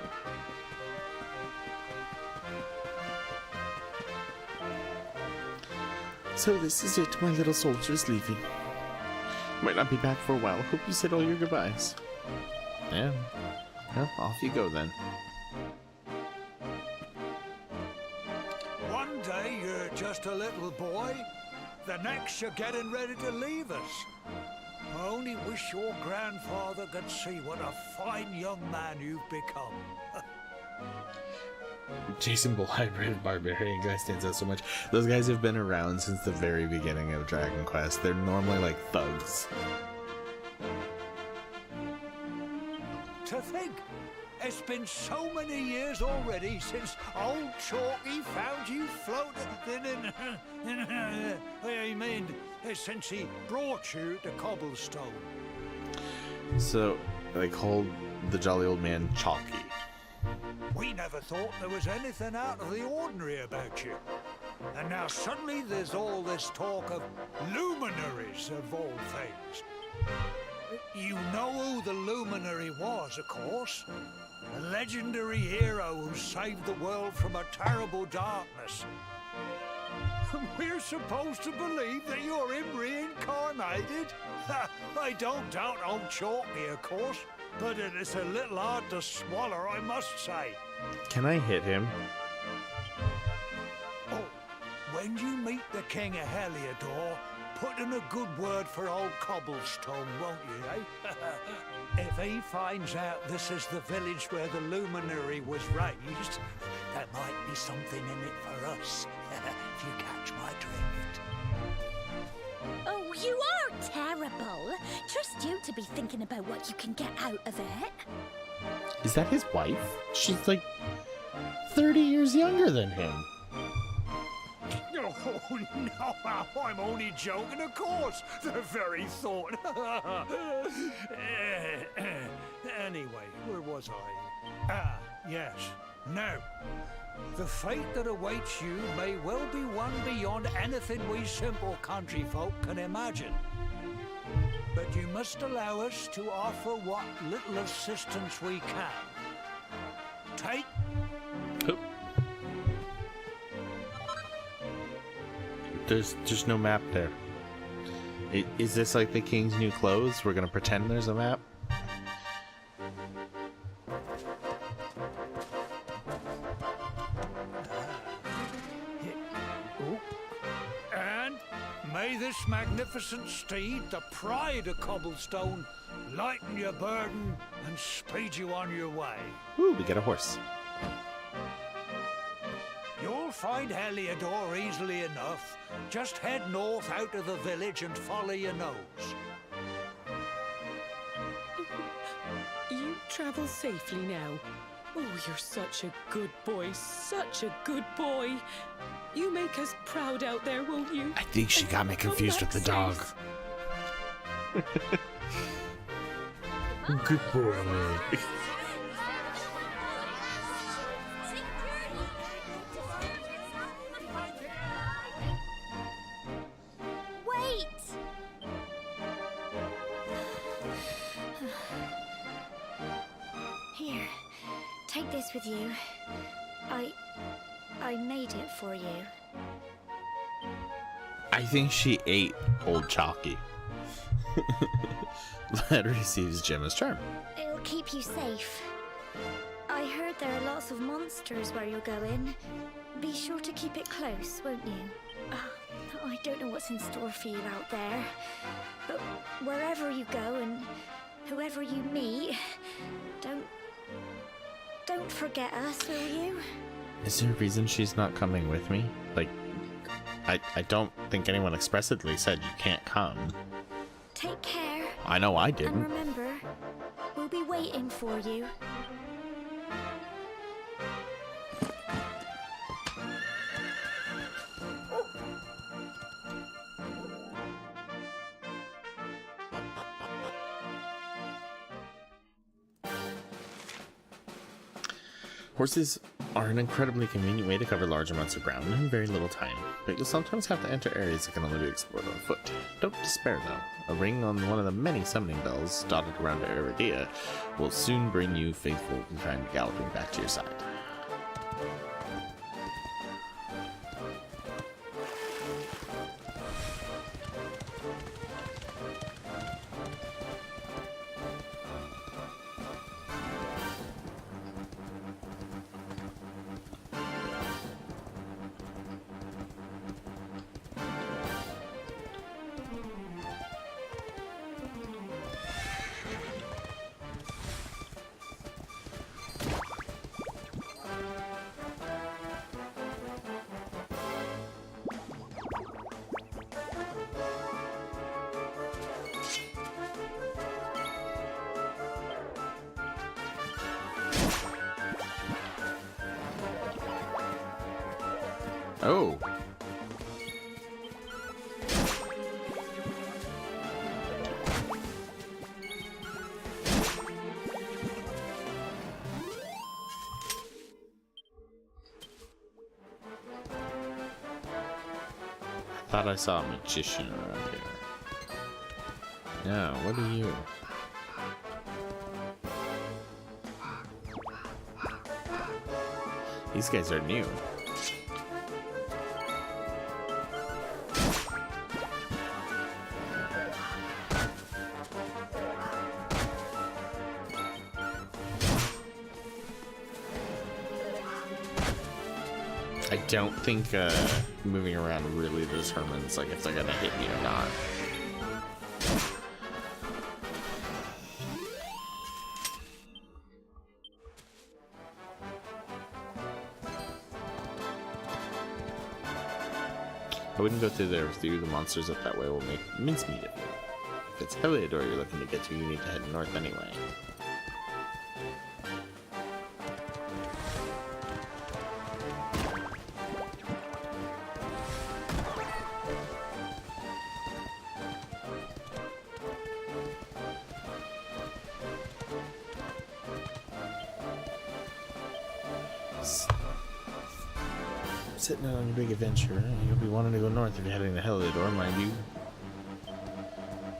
So this is it, my little soldier's leaving. Might not be back for a while. Hope you said all your goodbyes. Yeah. Well, off you go then. One day you're just a little boy, the next you're getting ready to leave us. I only wish your grandfather could see what a fine young man you've become. Jason Bull Hybrid Barbarian guy stands out so much. Those guys have been around since the very beginning of Dragon Quest. They're normally like thugs. To think, it's been so many years already since old Chalky found you floating since he brought you to Cobblestone. So, they called the jolly old man Chalky. We never thought there was anything out of the ordinary about you. And now suddenly there's all this talk of luminaries of all things. You know who the luminary was, of course. A legendary hero who saved the world from a terrible darkness. We're supposed to believe that you're him reincarnated? I don't doubt old Chalky, of course, but it is a little hard to swallow, I must say. Can I hit him? Oh, when you meet the King of Heliodor, put in a good word for old Cobblestone, won't you, eh? If he finds out this is the village where the luminary was raised, there might be something in it for us, if you catch my drift. Oh, you are terrible. Trust you to be thinking about what you can get out of it. Is that his wife? She's like 30 years younger than him. Oh, no, I'm only joking, of course. The very thought. Anyway, where was I? Ah, yes. Now, the fate that awaits you may well be one beyond anything we simple country folk can imagine. But you must allow us to offer what little assistance we can. Take... Oh. There's no map there. Is this like the king's new clothes? We're gonna pretend there's a map? And may this magnificent steed, the pride of Cobblestone, lighten your burden and speed you on your way. Ooh, we get a horse. You'll find Heliodor easily enough. Just head north out of the village and follow your nose. You travel safely now. Oh, you're such a good boy, such a good boy. You make us proud out there, won't you? I think she And got me come confused back with the dog. safe. Good boy. Wait! Here, take this with you. I made it for you. I think she ate old Chalky. Lad receives Gemma's charm. It'll keep you safe. I heard there are lots of monsters where you're going. Be sure to keep it close, won't you? I don't know what's in store for you out there, but wherever you go and whoever you meet, don't forget us, will you? Is there a reason she's not coming with me? Like, I don't think anyone expressly said you can't come. Take care. I know I And didn't. remember, we'll be waiting for you. Horses are an incredibly convenient way to cover large amounts of ground in very little time, but you'll sometimes have to enter areas that can only be explored on foot. Don't despair though. A ring on one of the many summoning bells dotted around Iridia will soon bring you faithful and galloping back to your side. Oh. I thought I saw a magician around here. No, what are you? These guys are new. I don't think moving around really determines like if they're gonna hit me or not. I wouldn't go through there with you. The monsters up that way will make mincemeat of you. If it's Heliodor you're looking to get to, you need to head north anyway. Sitting out on a big adventure, you'll be wanting to go north if you're heading to Heliodor, mind you.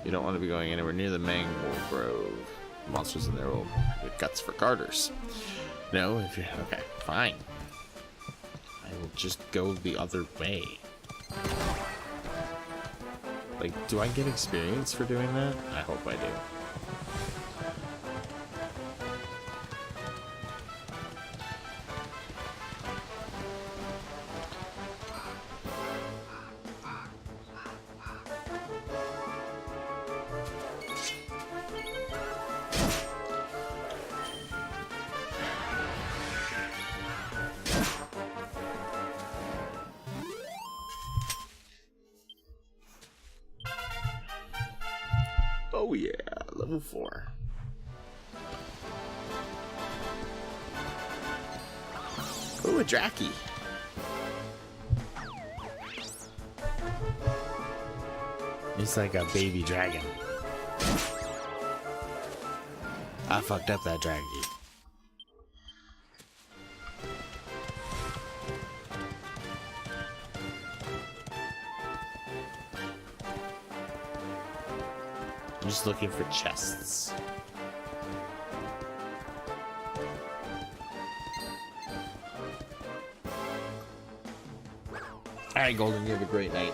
You don't want to be going anywhere near the Mangle Grove. The monsters in there will get guts for garters. No, if you're okay, fine. I will just go the other way. Like, do I get experience for doing that? I hope I do. Oh yeah, level 4. Ooh, a Dracky. It's like a baby dragon. I fucked up that dragon. I'm just looking for chests. Alright, Golden, you have a great night.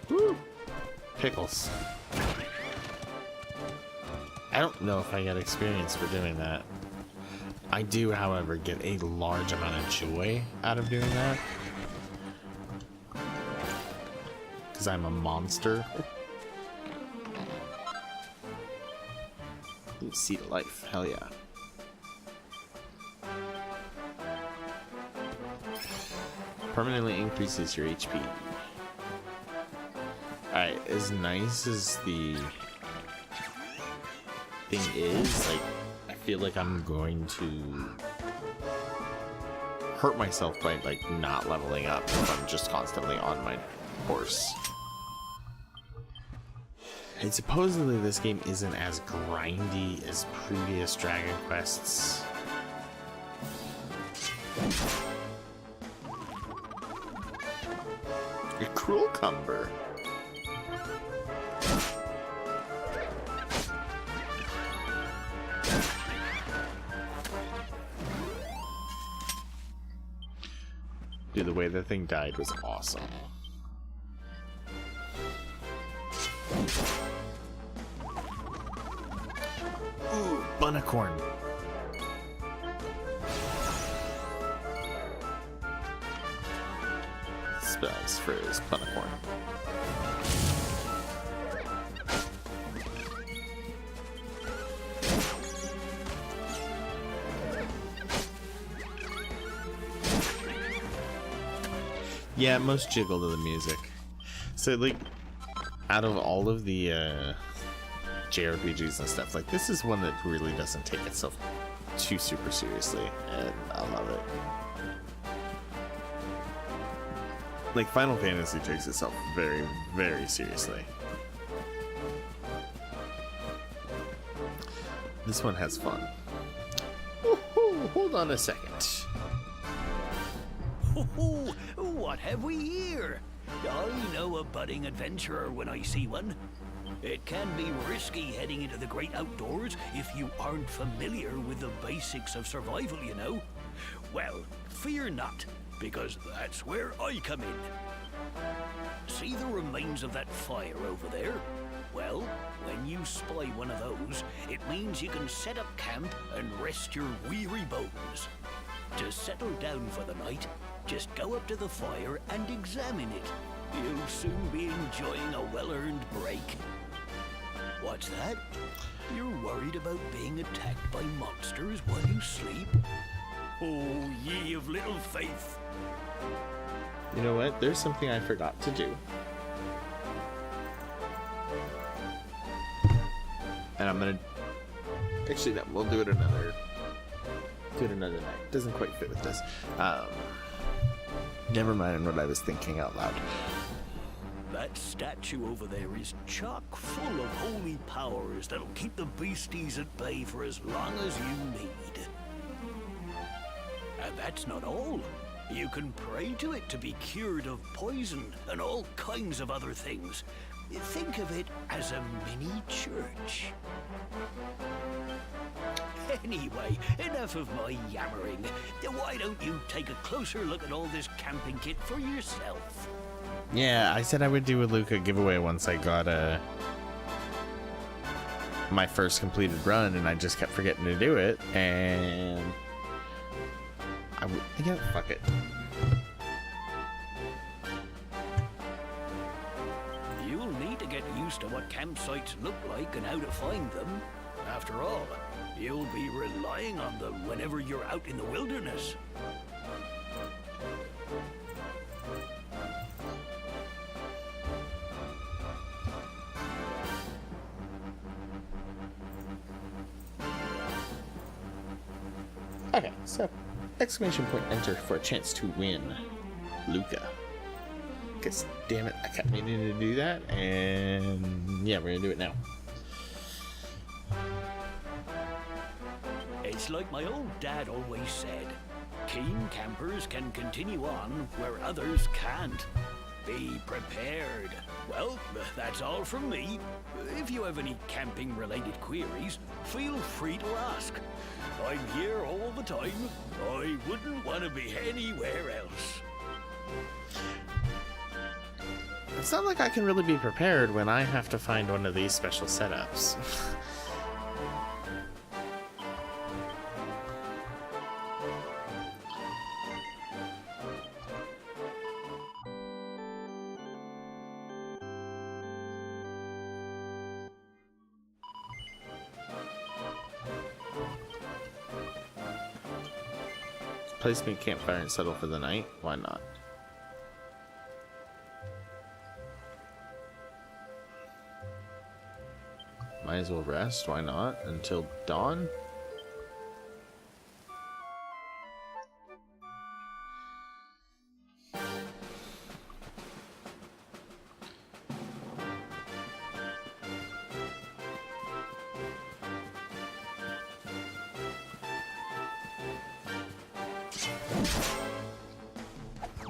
Woo! Pickles. I don't know if I got experience for doing that. I do, however, get a large amount of joy out of doing that. Because I'm a monster. Ooh, Seed of Life. Hell yeah. Permanently increases your HP. Alright, as nice as the thing is, like, I feel like I'm going to hurt myself by, like, not leveling up if I'm just constantly on my horse. And supposedly this game isn't as grindy as previous Dragon Quests. A cruel cumber. Dude, the way that thing died was awesome. Ooh, Bunnicorn. Spells for his Bunnicorn. Yeah, most jiggle to the music. So, like, out of all of the JRPGs and stuff, like, this is one that really doesn't take itself too super seriously, and I love it. Like, Final Fantasy takes itself very, very seriously. This one has fun. Woohoo! Hold on a second. Oh, what have we here? I know a budding adventurer when I see one. It can be risky heading into the great outdoors if you aren't familiar with the basics of survival, you know. Well, fear not, because that's where I come in. See the remains of that fire over there? Well, when you spy one of those, it means you can set up camp and rest your weary bones. To settle down for the night, just go up to the fire and examine it. You'll soon be enjoying a well-earned break. What's that? You're worried about being attacked by monsters while you sleep? Oh, ye of little faith. You know what? There's something I forgot to do. And I'm gonna... Actually, no, we'll do it another night. Doesn't quite fit with this. Never mind what I was thinking out loud. That statue over there is chock full of holy powers that'll keep the beasties at bay for as long as you need. And that's not all. You can pray to it to be cured of poison and all kinds of other things. Think of it as a mini church. Anyway, enough of my yammering. Why don't you take a closer look at all this camping kit for yourself? Yeah, I said I would do a Luca giveaway once I got my first completed run, and I just kept forgetting to do it, and yeah, fuck it. You'll need to get used to what campsites look like and how to find them. After all, you'll be relying on them whenever you're out in the wilderness. Okay, so exclamation point enter for a chance to win Luca. Guess damn it, I kept meaning to do that, and yeah, we're gonna do it now. It's like my old dad always said, keen campers can continue on where others can't. Be prepared. Well, that's all from me. If you have any camping-related queries, feel free to ask. I'm here all the time. I wouldn't want to be anywhere else. It's not like I can really be prepared when I have to find one of these special setups. Place me campfire and settle for the night? Why not? Might as well rest, why not? Until dawn?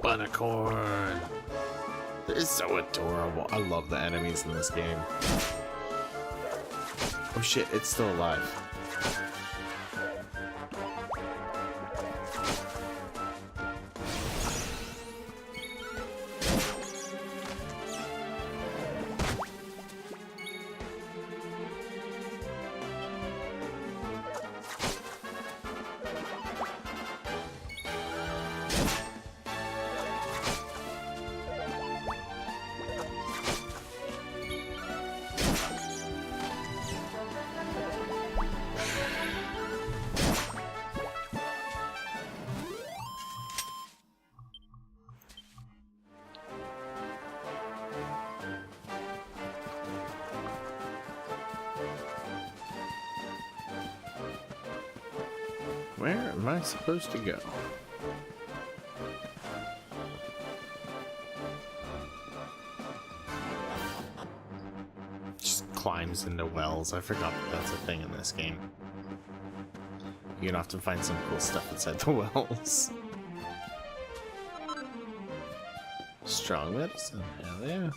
Buttercorn! They're so adorable. I love the enemies in this game. Oh shit, it's still alive. Where am I supposed to go? Just climbs into wells. I forgot that that's a thing in this game. You can often find some cool stuff inside the wells. Strong medicine, hell yeah.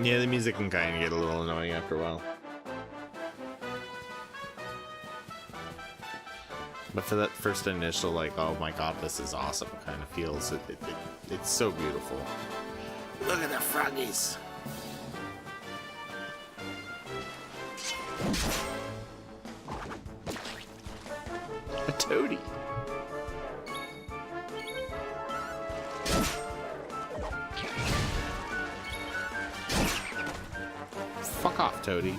Yeah, the music can kind of get a little annoying after a while. But for that first initial, like, oh my god, this is awesome kind of feels, it's so beautiful. Look at the froggies! A toady! Fuck off, Toady.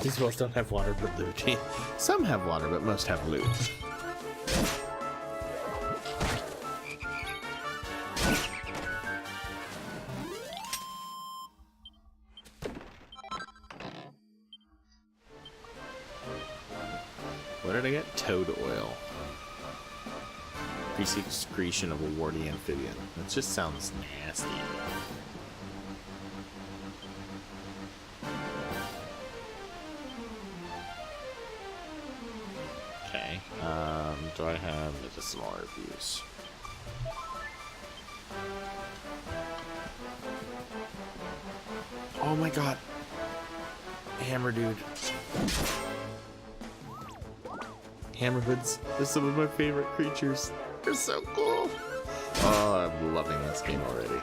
These wells don't have water but loot. Some have water, but most have loot. What did I get? Toad oil. Increased excretion of a warty amphibian. That just sounds nasty. Okay. Do I have medicinal reviews? Oh my god. Hammer dude. Hammerhoods are some of my favorite creatures. They're so cool. Oh, I'm loving this game already.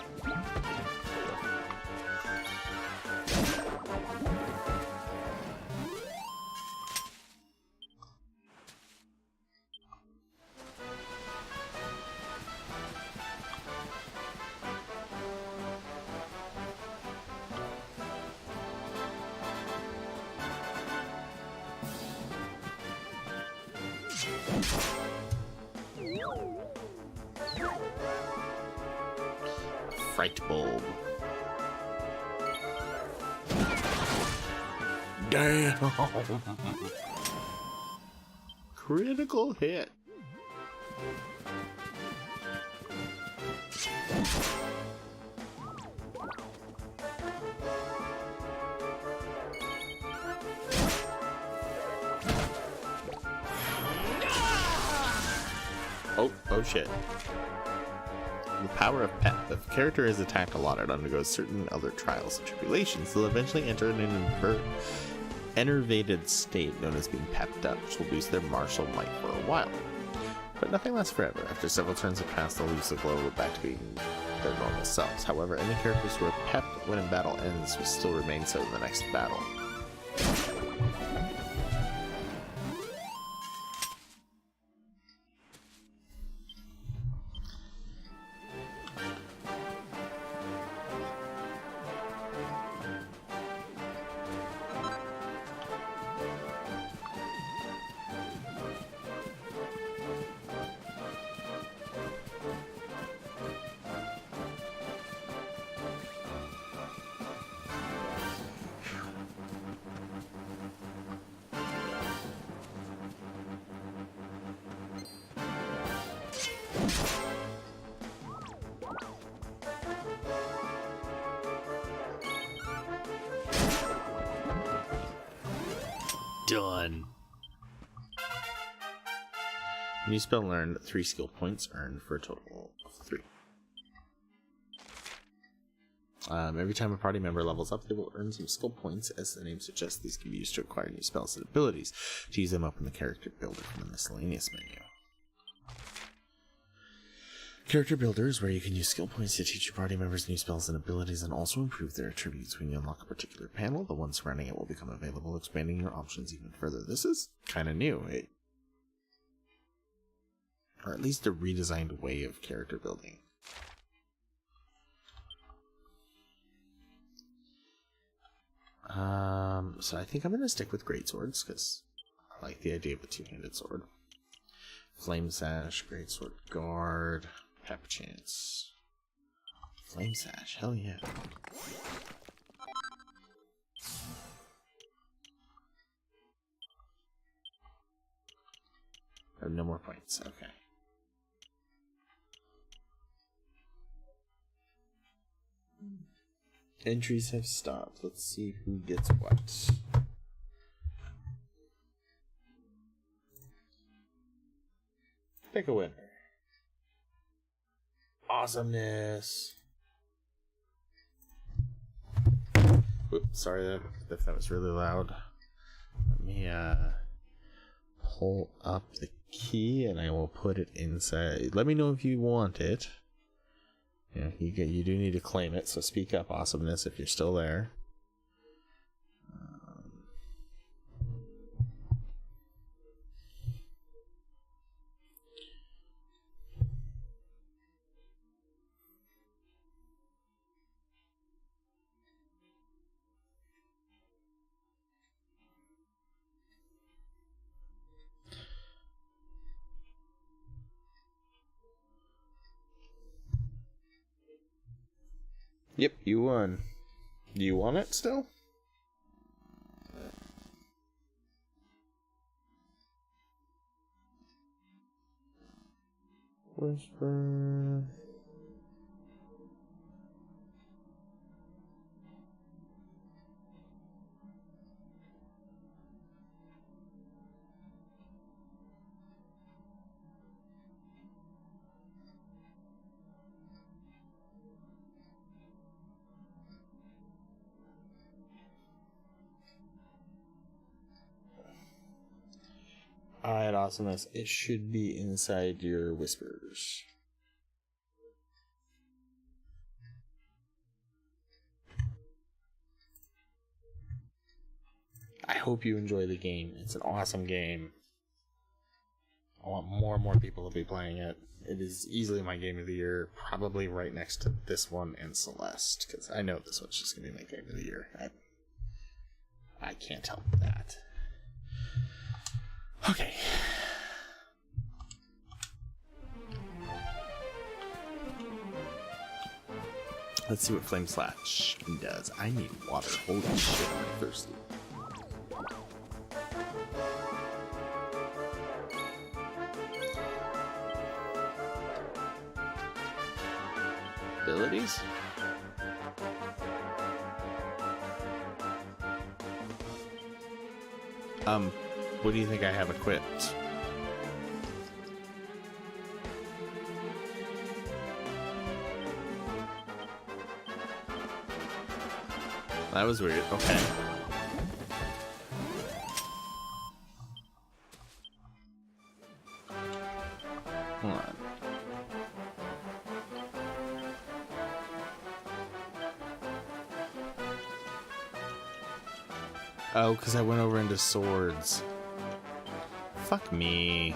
Fright bulb. Damn. Critical hit. Oh shit. The power of pet. If a character is attacked a lot, it undergoes certain other trials and tribulations. They'll eventually enter an enervated state known as being pepped up, which will boost their martial might for a while. But nothing lasts forever. After several turns have passed, they'll lose the glow back to being their normal selves. However, any characters who are pepped when a battle ends will still remain so in the next battle. Done. New spell learned, 3 skill points earned for a total of 3. Every time a party member levels up, they will earn some skill points. As the name suggests, these can be used to acquire new spells and abilities. To use them up in the character builder from the miscellaneous menu. Character Builder is where you can use skill points to teach your party members new spells and abilities and also improve their attributes. When you unlock a particular panel, the one surrounding it will become available, expanding your options even further. This is kind of new, or at least a redesigned way of character building. So I think I'm going to stick with greatswords because I like the idea of a two-handed sword. Flame Sash, Greatsword Guard, Pep Chance. Flame Sash, hell yeah. I have no more points, okay. Entries have stopped. Let's see who gets what. Pick a winner. Awesomeness. Oops, sorry if that was really loud. Let me pull up the key and I will put it inside. Let me know if you want it. Yeah, you do need to claim it, so speak up, Awesomeness, if you're still there. Yep, you won. Do you want it still? Whisper. Alright, Awesomeness. It should be inside your whispers. I hope you enjoy the game. It's an awesome game. I want more and more people to be playing it. It is easily my game of the year, probably right next to this one and Celeste, because I know this one's just going to be my game of the year. I can't help that. Okay. Let's see what Flame Slash does. I need water. Holy shit, am I thirsty. Abilities? What do you think I have equipped? That was weird. Okay. Hold on. Oh, because I went over into swords. Fuck me.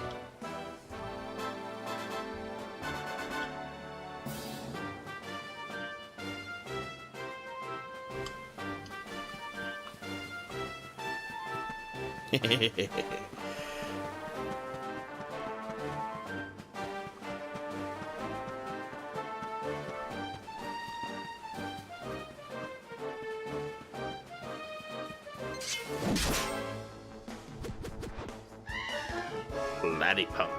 Laddie Punk.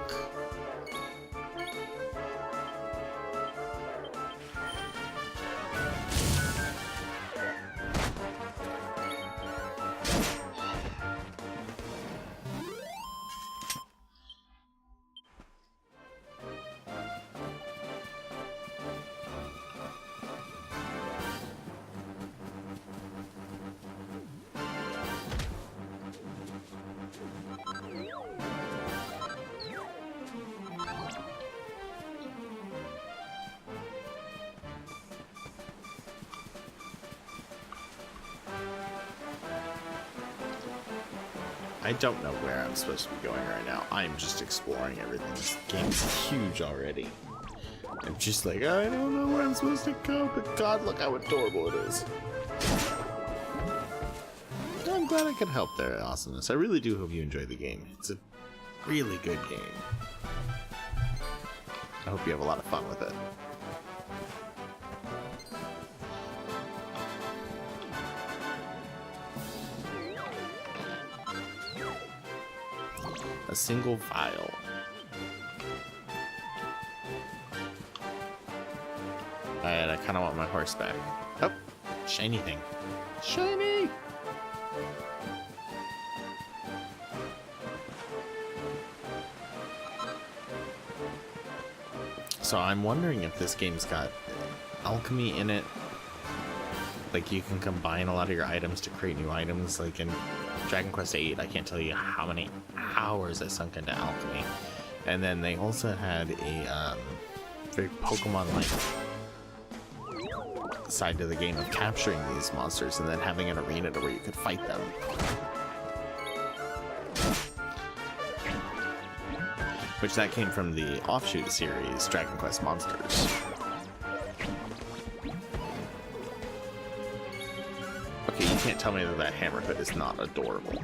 I don't know where I'm supposed to be going right now. I'm just exploring everything. This game's huge already. I'm just like, I don't know where I'm supposed to go, but God, look how adorable it is. I'm glad I could help there, Awesomeness. I really do hope you enjoy the game. It's a really good game. I hope you have a lot of fun with it. A single vial. Alright, I kind of want my horse back. Oh, shiny thing. Shiny! So I'm wondering if this game's got alchemy in it. Like you can combine a lot of your items to create new items. Like in Dragon Quest VIII, I can't tell you how many hours I sunk into alchemy. And then they also had a very Pokemon-like side to the game of capturing these monsters and then having an arena to where you could fight them. Which that came from the offshoot series, Dragon Quest Monsters. Okay, you can't tell me that that Hammerhead is not adorable.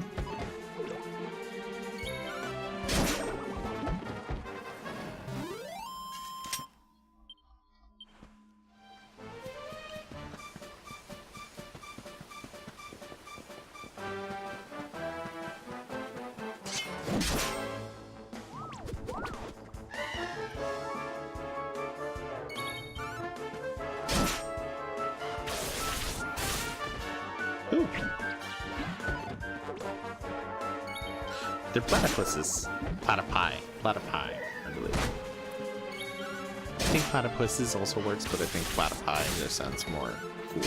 Ooh. They're platypuses. Platypi, I believe. I think platypuses also works, but I think platypi just sounds more cool.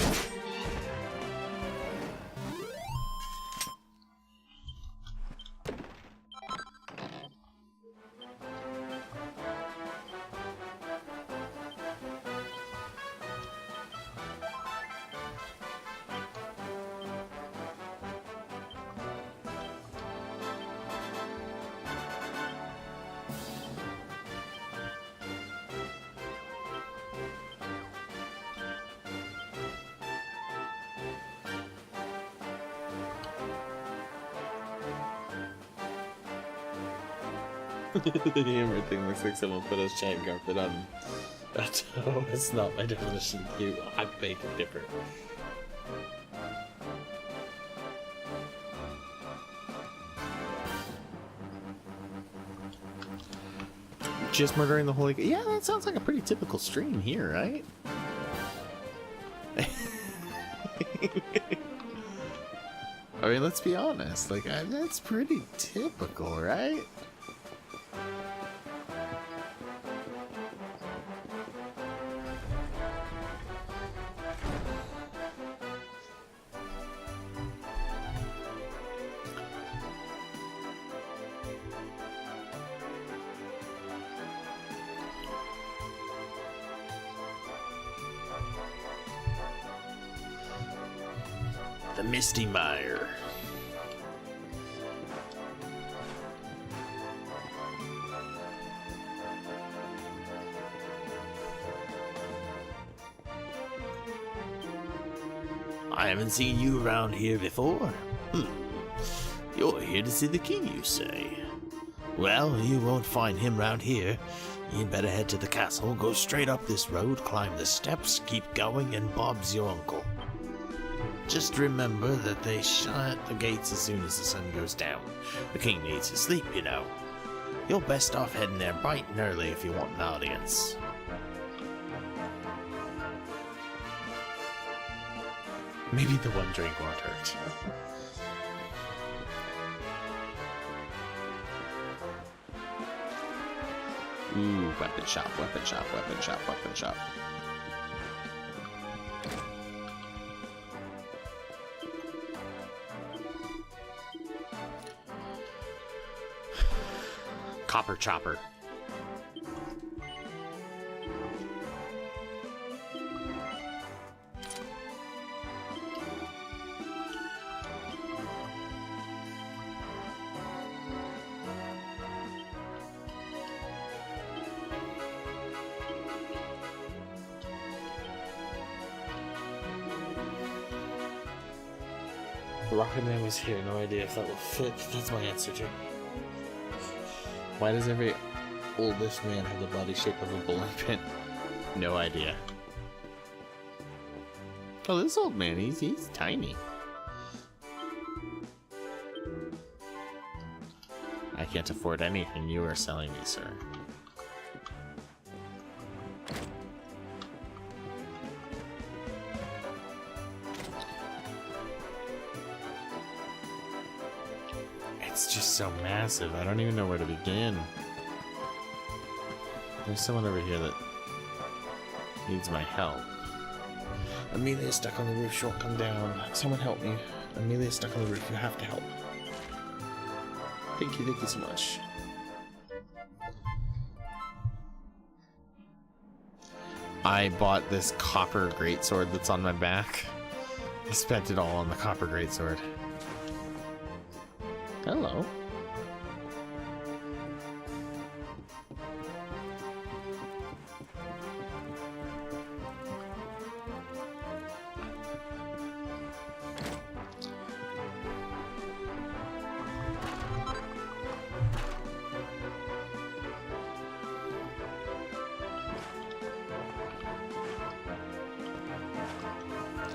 The hammer thing looks like someone put a giant carpet on That's it's not my definition. I beg to differ. Just murdering the holy. Yeah, that sounds like a pretty typical stream here, right? I mean, let's be honest. Like, that's pretty typical, right? The Misty Mire. I haven't seen you around here before. You're here to see the king, you say? Well, you won't find him round here. You'd better head to the castle, go straight up this road, climb the steps, keep going, and Bob's your uncle. Just remember that they shut the gates as soon as the sun goes down. The king needs to sleep, you know. You're best off heading there bright and early if you want an audience. Maybe the one drink won't hurt. Ooh, weapon shop, weapon shop, weapon shop, weapon shop. Copper chopper. Rocket Man was here, no idea if that will fit. That's my answer, Jim. Why does every oldish man have the body shape of a bowling pin? No idea. Oh, this old man, he's tiny. I can't afford anything you are selling me, sir. It's just so massive. I don't even know where to begin. There's someone over here that needs my help. Amelia's stuck on the roof. She won't come down. Someone help me. Amelia's stuck on the roof. You have to help. Thank you so much. I bought this copper greatsword that's on my back. I spent it all on the copper greatsword. Hello.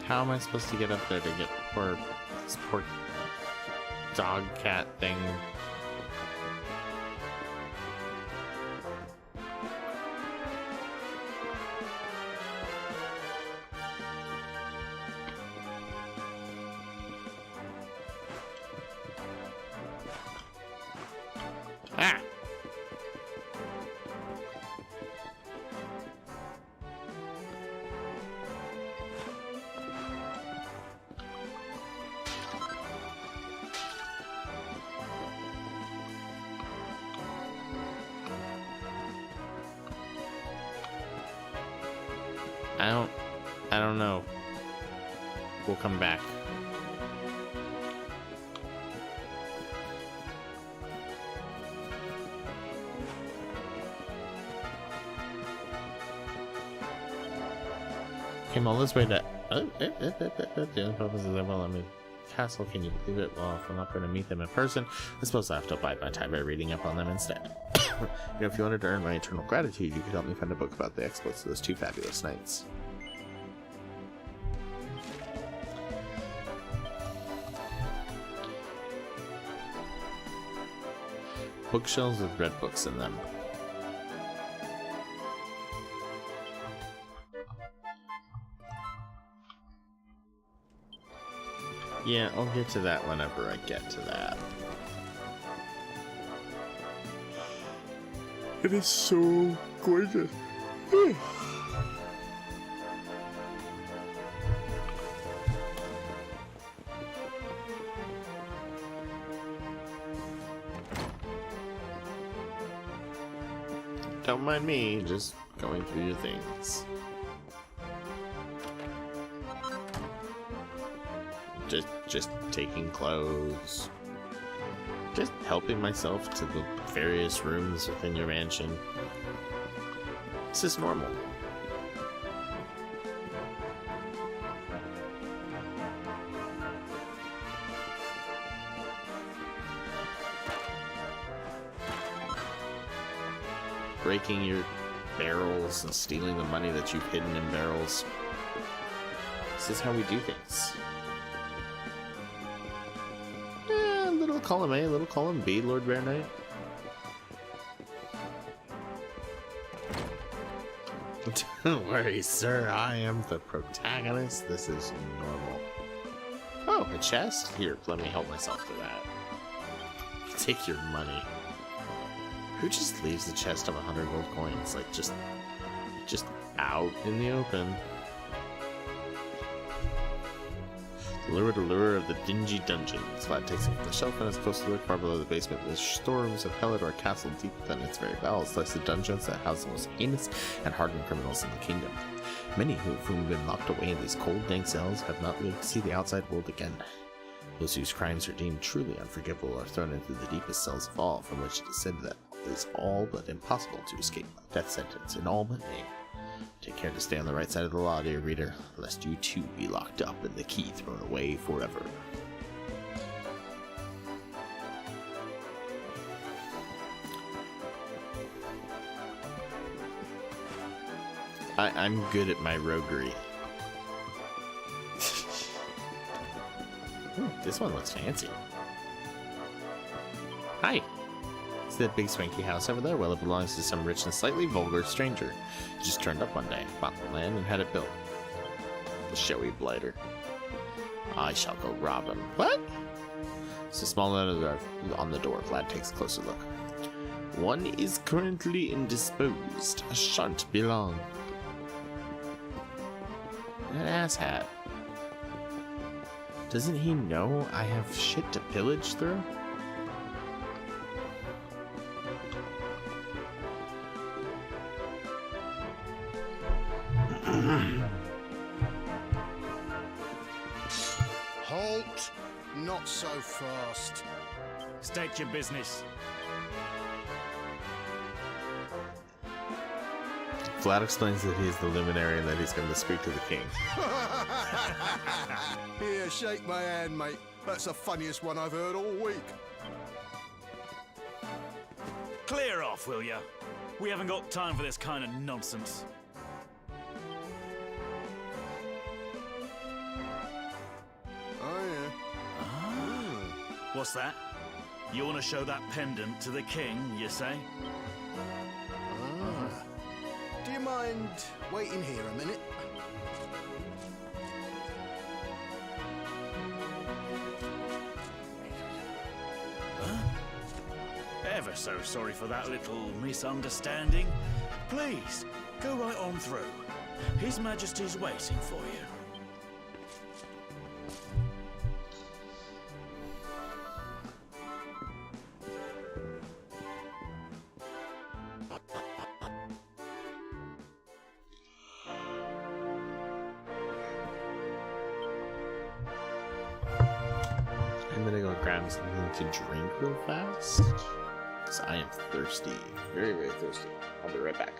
How am I supposed to get up there to get this poor dog cat thing? Ah! I don't know. We'll come back. Came all this way to the purposes of well, I mean, castle. Can you believe it? Well, if I'm not going to meet them in person, I suppose I have to abide my time by reading up on them instead. if you wanted to earn my eternal gratitude, you could help me find a book about the exploits of those two fabulous knights. Bookshelves with red books in them. Yeah, I'll get to that whenever I get to that. It is so gorgeous. Don't mind me, just going through your things. Just taking clothes. Just helping myself to the various rooms within your mansion. This is normal. Breaking your barrels and stealing the money that you've hidden in barrels. This is how we do things. Little column A, little column B, Lord Rare Knight. Don't worry, sir. I am the protagonist. This is normal. Oh, a chest? Here, let me help myself to that. Take your money. Who just leaves the chest of 100 gold coins? Like, just out in the open. The lure of the dingy dungeons. Vlad takes it from the shelf and has a close look. Far below the basement, the storerooms of Helidor Castle, deep within its very bowels, lies the dungeons that house the most heinous and hardened criminals in the kingdom. Many of whom have been locked away in these cold, dank cells have not lived to see the outside world again. Those whose crimes are deemed truly unforgivable are thrown into the deepest cells of all, from which it is said that it is all but impossible to escape death sentence in all but name. Take care to stay on the right side of the law, dear reader, lest you too be locked up and the key thrown away forever. I'm good at my roguery. Ooh, this one looks fancy. Hi! See that big swanky house over there? Well, it belongs to some rich and slightly vulgar stranger. He just turned up one day, bought the land, and had it built. The showy blighter. I shall go rob him. What? It's a small note on the door. Vlad takes a closer look. One is currently indisposed. Shan't be long. That asshat. Doesn't he know I have shit to pillage through? Halt! Not so fast. State your business. Vlad explains that he's the luminary and that he's going to speak to the king. Here, shake my hand, mate. That's the funniest one I've heard all week. Clear off, will ya? We haven't got time for this kind of nonsense. Oh, yeah. What's that? You want to show that pendant to the king, you say? Ah. Do you mind waiting here a minute? Ever so sorry for that little misunderstanding. Please, go right on through. His Majesty's waiting for you. I'm gonna go grab something to drink real fast. Because I am thirsty. Very, very thirsty. I'll be right back.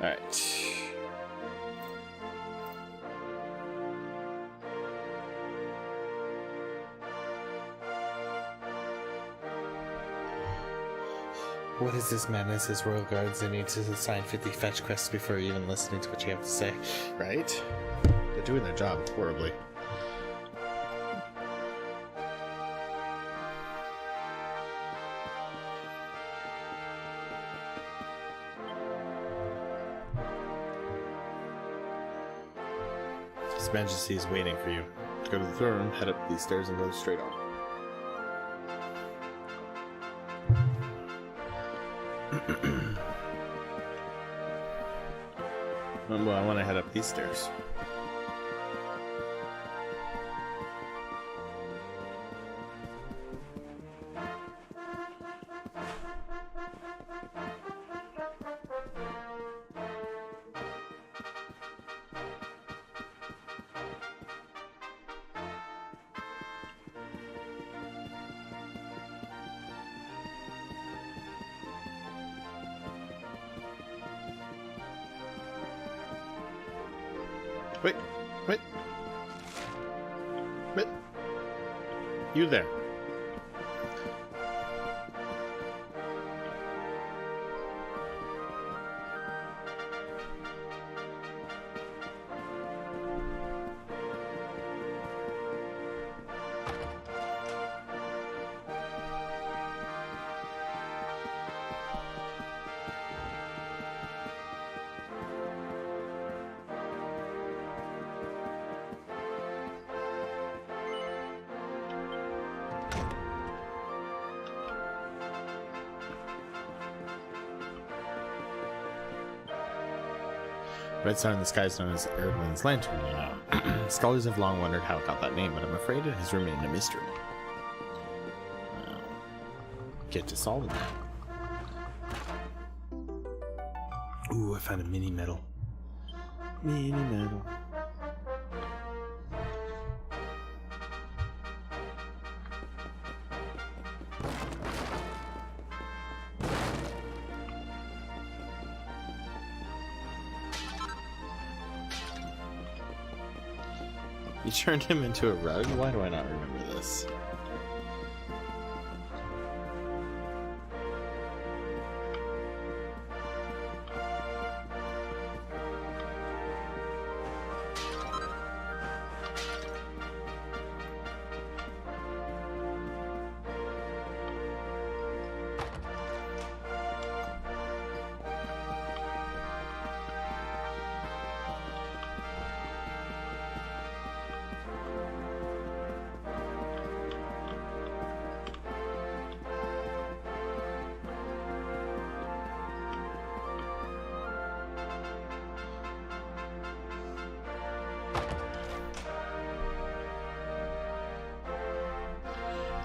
Alright. What is this madness as royal guards? They need to assign 50 fetch quests before even listening to what you have to say. Right? They're doing their job horribly. His Majesty is waiting for you. Go to the throne room, head up these stairs, and go straight on. Well, I want to head up these stairs. Wait, wait. Wait. You there. Red star in the sky is known as Erdwin's Lantern, you know. Scholars have long wondered how it got that name, but I'm afraid it has remained a mystery. Get to solve it. Ooh, I found a mini medal. Mini medal. You turned him into a rug? Why do I not remember this?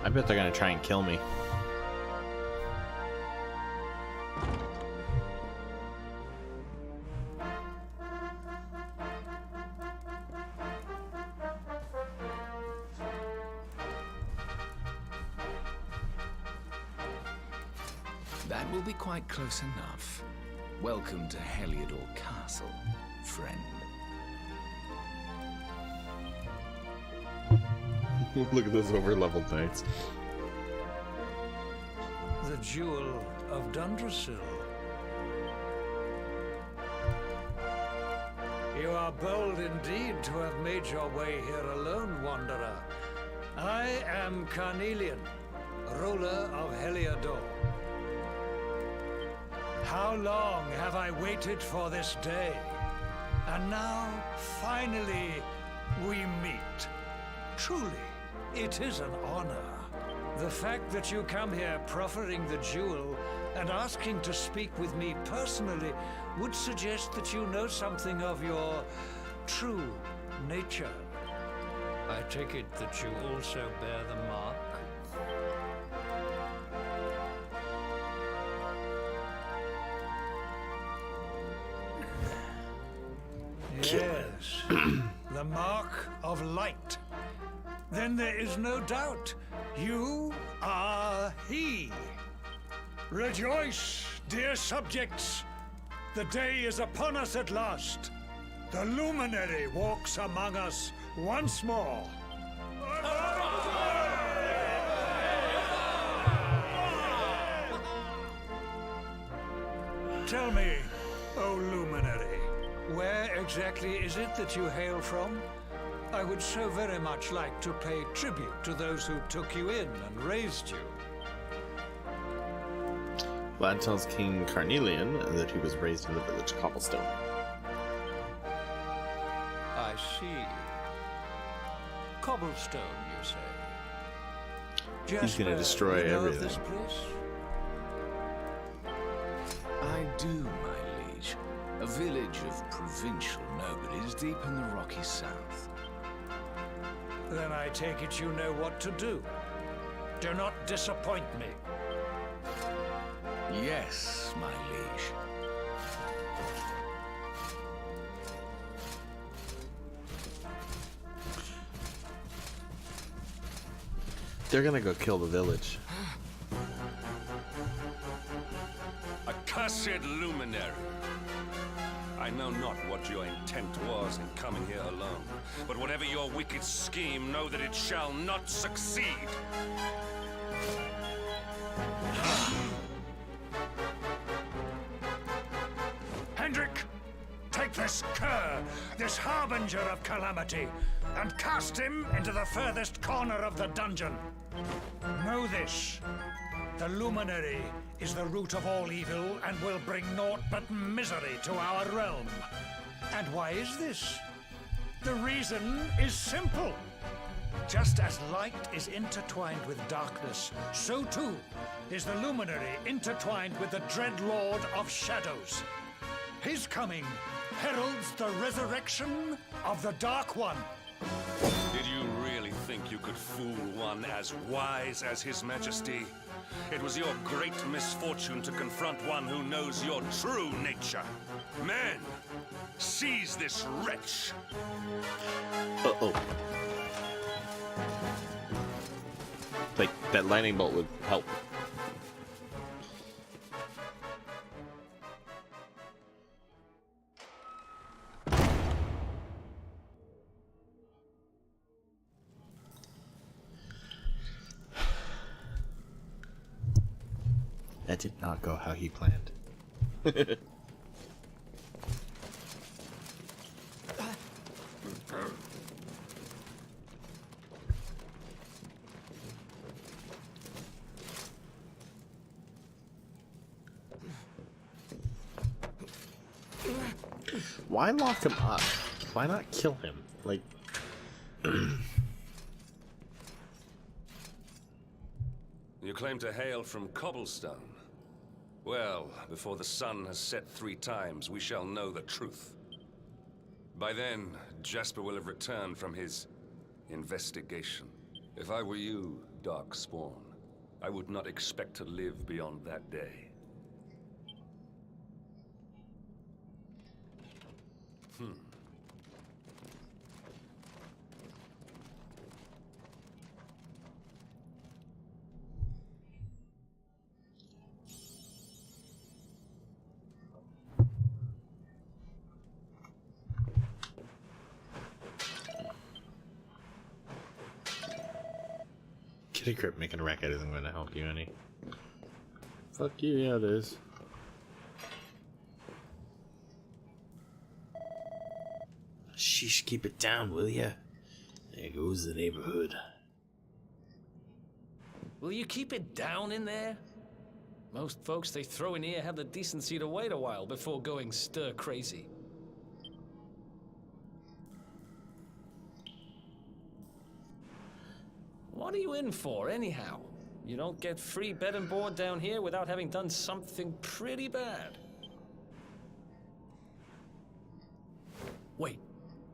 I bet they're gonna try and kill me. That will be quite close enough. Welcome to Heliodor Castle, friend. Look at those over-leveled knights. The Jewel of Dundrasil. You are bold indeed to have made your way here alone, Wanderer. I am Carnelian, ruler of Heliodor. How long have I waited for this day? And now, finally, we meet. Truly, it is an honor. The fact that you come here proffering the jewel and asking to speak with me personally would suggest that you know something of your true nature. I take it that you also bear the mark? Yes, the mark of light. Then there is no doubt. You are he. Rejoice, dear subjects, The day is upon us at last. The luminary walks among us once more. Tell me, O luminary, where exactly is it that you hail from? I would so very much like to pay tribute to those who took you in and raised you. Vlad tells King Carnelian that he was raised in the village of Cobblestone. I see. Cobblestone, you say? He's gonna destroy you know of everything. this place? I do, my liege. A village of provincial nobles deep in the rocky south. Then I take it you know what to do. Do not disappoint me. Yes, my liege. They're gonna go kill the village. Accursed luminary! I know not what your intent was in coming here alone, but whatever your wicked scheme, know that it shall not succeed! Hendrik, take this cur, this harbinger of calamity, and cast him into the furthest corner of the dungeon. Know this. The luminary is the root of all evil and will bring naught but misery to our realm. And why is this? The reason is simple. Just as light is intertwined with darkness, so too is the luminary intertwined with the dread lord of shadows. His coming heralds the resurrection of the Dark One. Did you really think you could fool one as wise as His Majesty? It was your great misfortune to confront one who knows your true nature. Men, seize this wretch! Uh-oh. Like, that lightning bolt would help. That did not go how he planned. Why lock him up? Why not kill him? Like... You claim to hail from Cobblestone. Well, before the sun has set 3 times, we shall know the truth. By then, Jasper will have returned from his investigation. If I were you, Darkspawn, I would not expect to live beyond that day. Kitty Crypt making a racket isn't going to help you any. Fuck you, yeah it is. Sheesh, keep it down, will ya? There goes the neighborhood. Will you keep it down in there? Most folks they throw in here have the decency to wait a while before going stir crazy. What are you in for, anyhow? You don't get free bed and board down here without having done something pretty bad. Wait,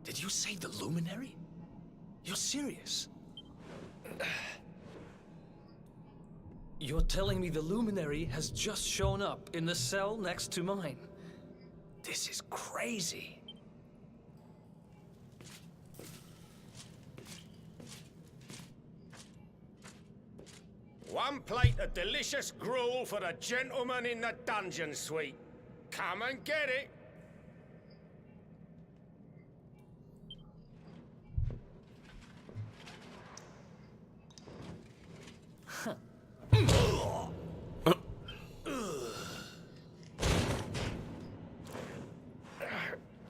did you say the Luminary? You're serious? You're telling me the Luminary has just shown up in the cell next to mine? This is crazy. One plate of delicious gruel for the gentleman in the dungeon suite. Come and get it!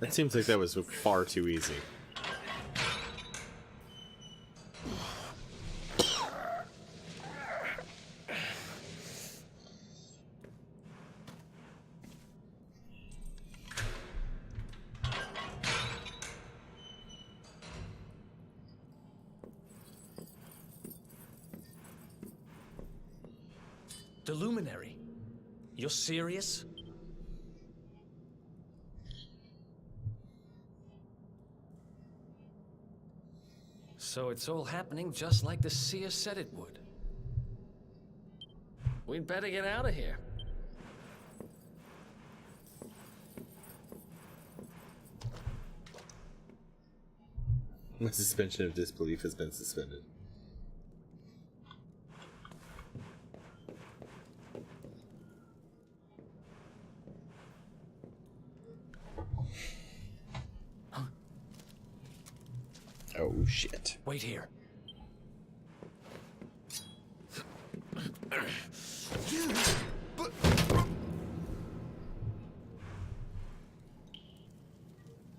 That seems like that was far too easy. The Luminary? You're serious? So it's all happening just like the seer said it would. We'd better get out of here. My suspension of disbelief has been suspended. Oh shit. Wait here.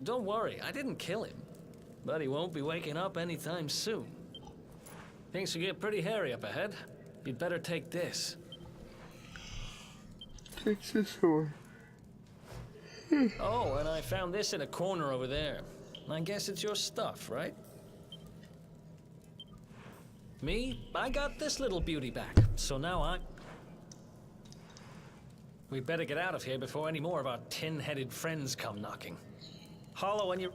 Don't worry, I didn't kill him. But he won't be waking up anytime soon. Things will get pretty hairy up ahead. You'd better take this. Take this away. Oh, and I found this in a corner over there. I guess it's your stuff, right? Me? I got this little beauty back, so now we better get out of here before any more of our tin-headed friends come knocking. Hollow on your...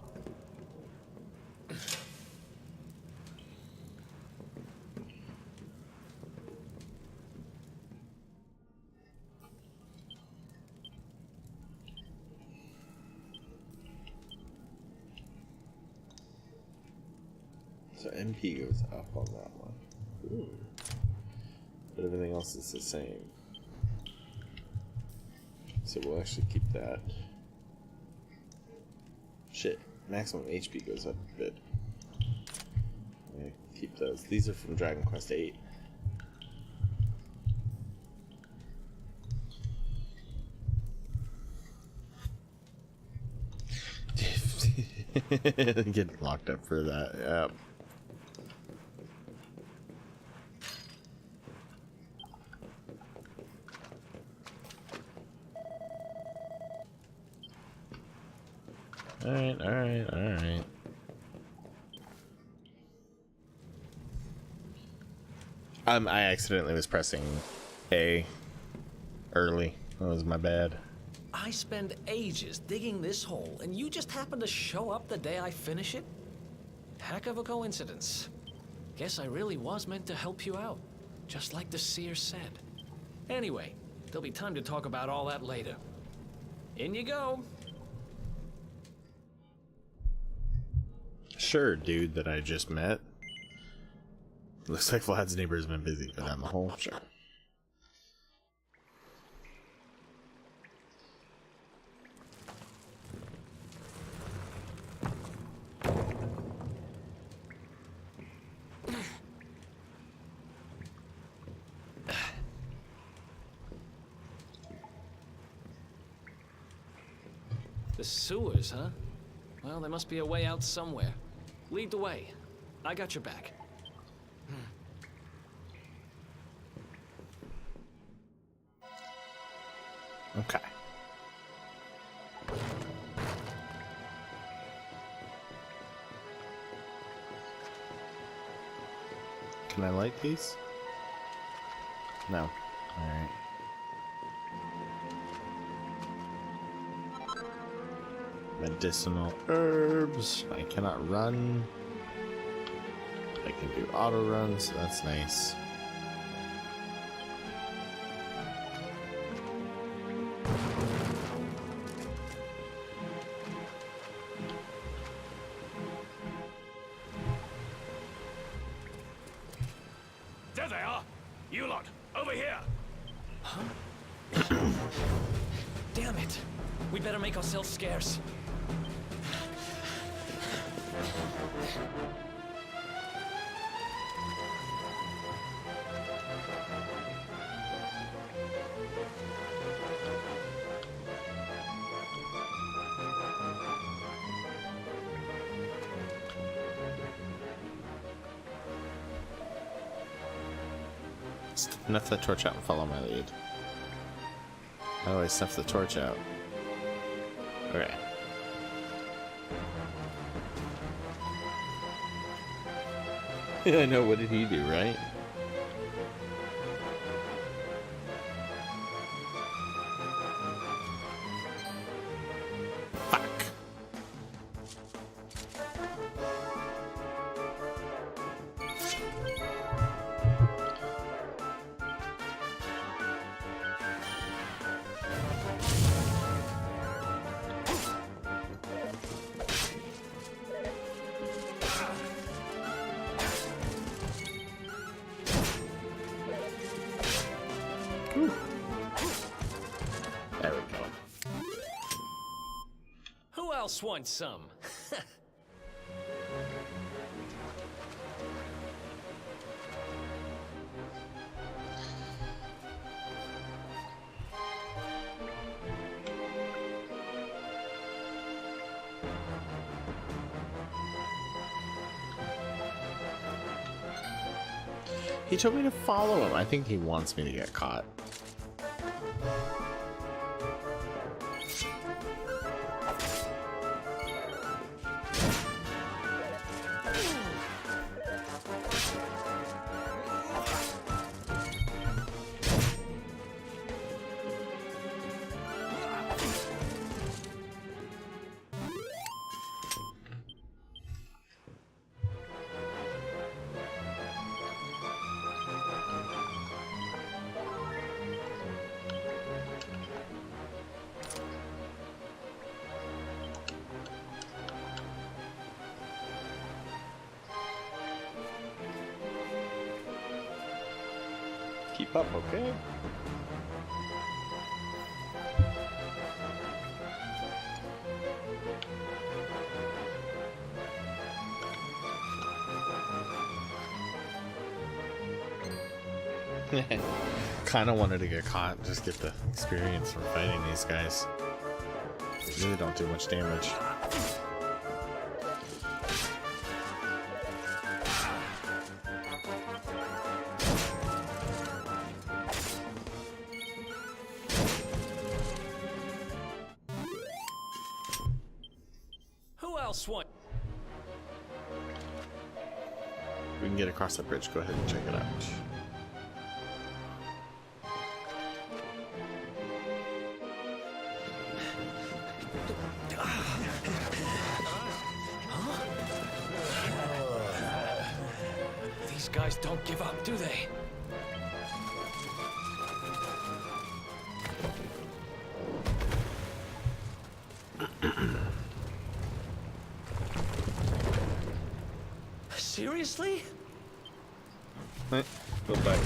So MP goes up on that one. Ooh. But everything else is the same. So we'll actually keep that. Shit. Maximum HP goes up a bit. Yeah, keep those. These are from Dragon Quest VIII. Get locked up for that. Yep. Alright. I accidentally was pressing A early. That was my bad. I spend ages digging this hole, and you just happen to show up the day I finish it? Heck of a coincidence. Guess I really was meant to help you out, just like the seer said. Anyway, there'll be time to talk about all that later. In you go. Sure, dude that I just met. Looks like Vlad's neighbor has been busy go down the hole. Sure. The sewers, huh? Well, there must be a way out somewhere. Lead the way. I got your back. Okay. Can I light these? No. Alright. Medicinal herbs. I cannot run. I can do auto runs, so that's nice. There they are! You lot, over here! Damn it! We better make ourselves scarce. Snuff the torch out and follow my lead. How do I snuff the torch out? Okay. I know, what did he do, right? Fuck. There we go. Who else wants some? He told me to follow him. I think he wants me to get caught. Keep up, okay? Kinda wanted to get caught, just get the experience from fighting these guys. They really don't do much damage. Who else want? We can get across the bridge, go ahead and check it out. These guys don't give up, do they? Seriously? Right, go back.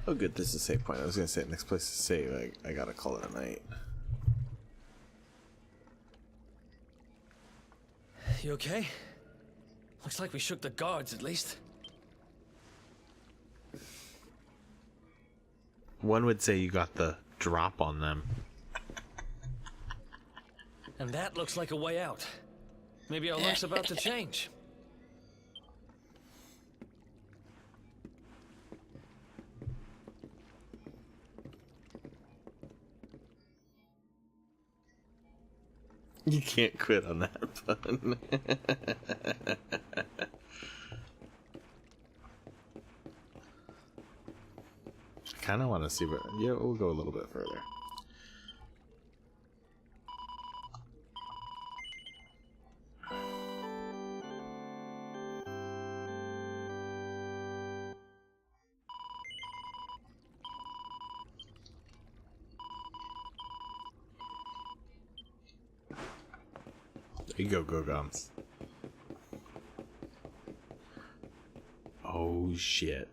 Oh good, this is a save point. I was gonna say next place to save, I gotta call it a night. You okay? Looks like we shook the guards at least. One would say you got the drop on them. And that looks like a way out. Maybe our luck's about to change. You can't quit on that pun. I kind of want to see where... Yeah, we'll go a little bit further. There you go, Gums. Oh shit.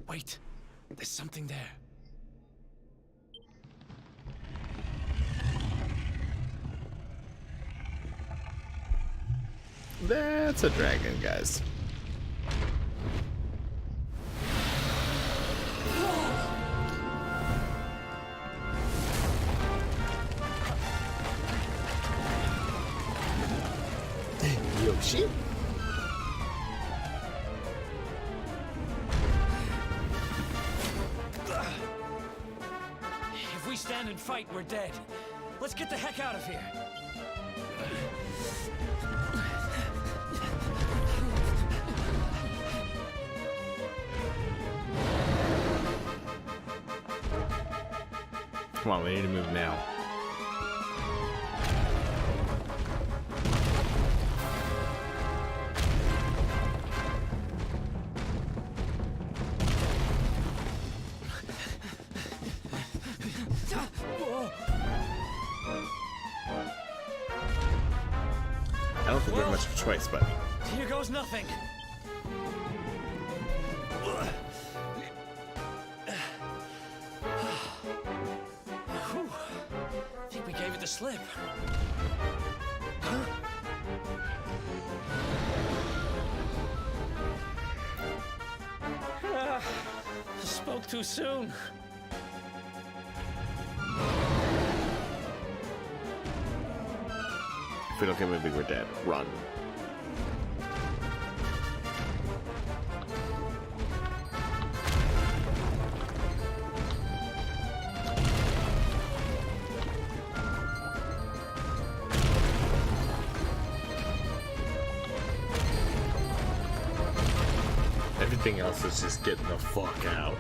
Wait, there's something there. That's a dragon, guys. Yoshi? If we stand and fight, we're dead. Let's get the heck out of here. Come on, we need to move now. I don't think we have much of a choice, but Here goes nothing. Whew. I think we gave it the slip. Huh? Spoke too soon. if we don't get moving, we're dead. Run. Everything else is just getting the fuck out.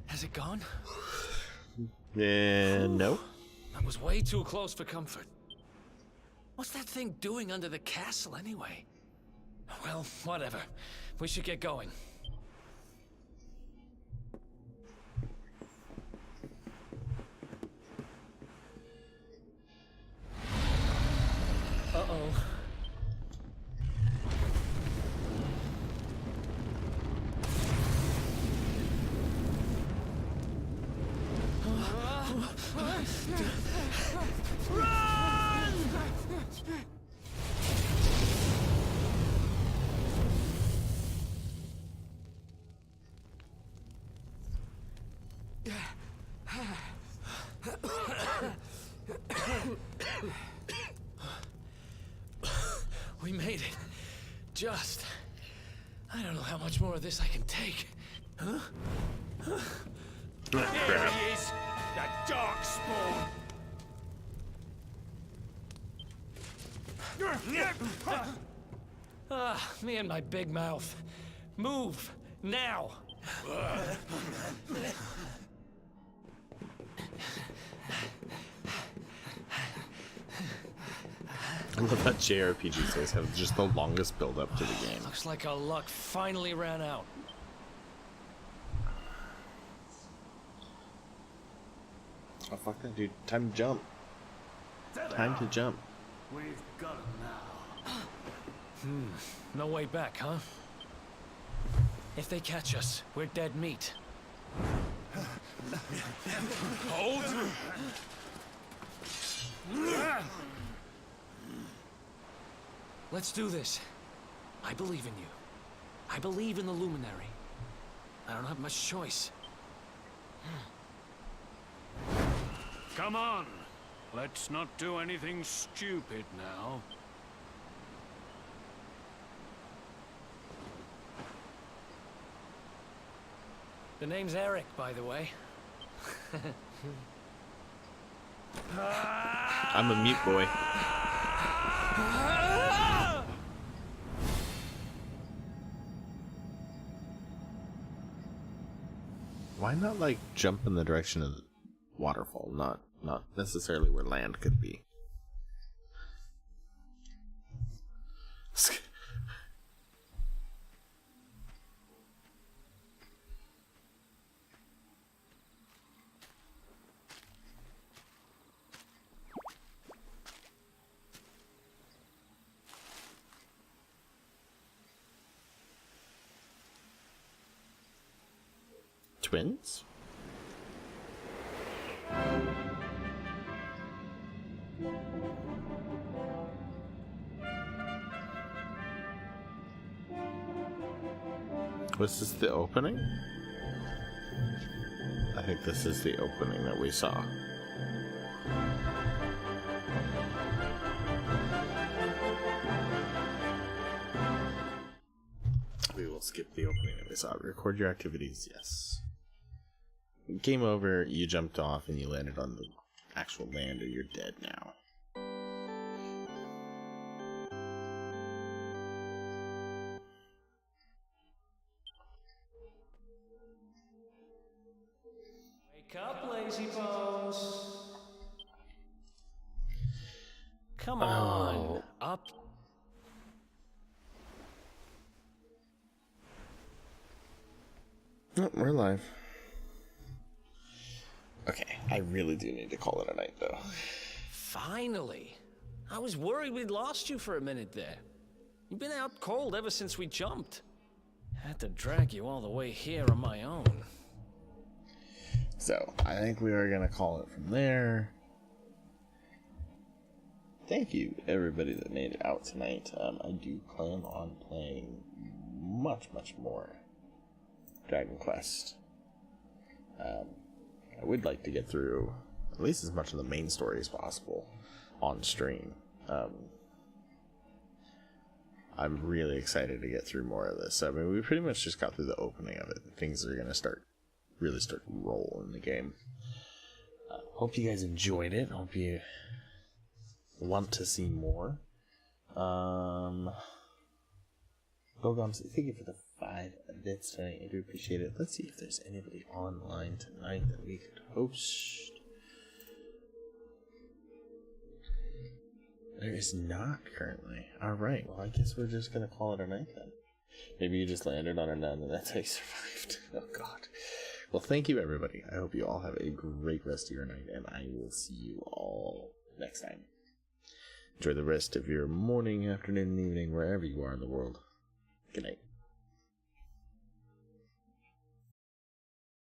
Has it gone? No. That was way too close for comfort. What's that thing doing under the castle anyway? Well, whatever. We should get going. Uh-oh. We made it. Just. I don't know how much more of this I can take. Huh? There he is! That dark spawn! Me and my big mouth. Move! Now! I love that JRPG series have just the longest build up to the game. Looks like our luck finally ran out. Oh fuck that dude. Time to jump. Time to jump. We've got him now. No way back, huh? If they catch us, we're dead meat. Hold! Let's do this. I believe in you. I believe in the Luminary. I don't have much choice. Come on. Let's not do anything stupid now. The name's Eric, by the way. I'm a mute boy. Why not like jump in the direction of the waterfall, not necessarily where land could be? Twins? Was this the opening? I think this is the opening that we saw. We will skip the opening that we saw. Record your activities, yes. Game over, you jumped off and you landed on the actual land, or you're dead now. Wake up, lazy bones. Come on, up. Oh, we're live. Okay, I really do need to call it a night, though. Finally. I was worried we'd lost you for a minute there. You've been out cold ever since we jumped. Had to drag you all the way here on my own. So, I think we are going to call it from there. Thank you, everybody that made it out tonight. I do plan on playing much more Dragon Quest. I would like to get through at least as much of the main story as possible on stream. I'm really excited to get through more of this. I mean, we pretty much just got through the opening of it. Things are going to really start to roll in the game. Hope you guys enjoyed it. Hope you want to see more. Bogon, thank you for the 5 bits tonight. I do appreciate it. Let's see if there's anybody online tonight that we could host. There is not currently. Alright, well, I guess we're just going to call it a night then. Maybe you just landed on a nun and that's how you survived. Oh, God. Well, thank you, everybody. I hope you all have a great rest of your night, and I will see you all next time. Enjoy the rest of your morning, afternoon, and evening, wherever you are in the world. Good night.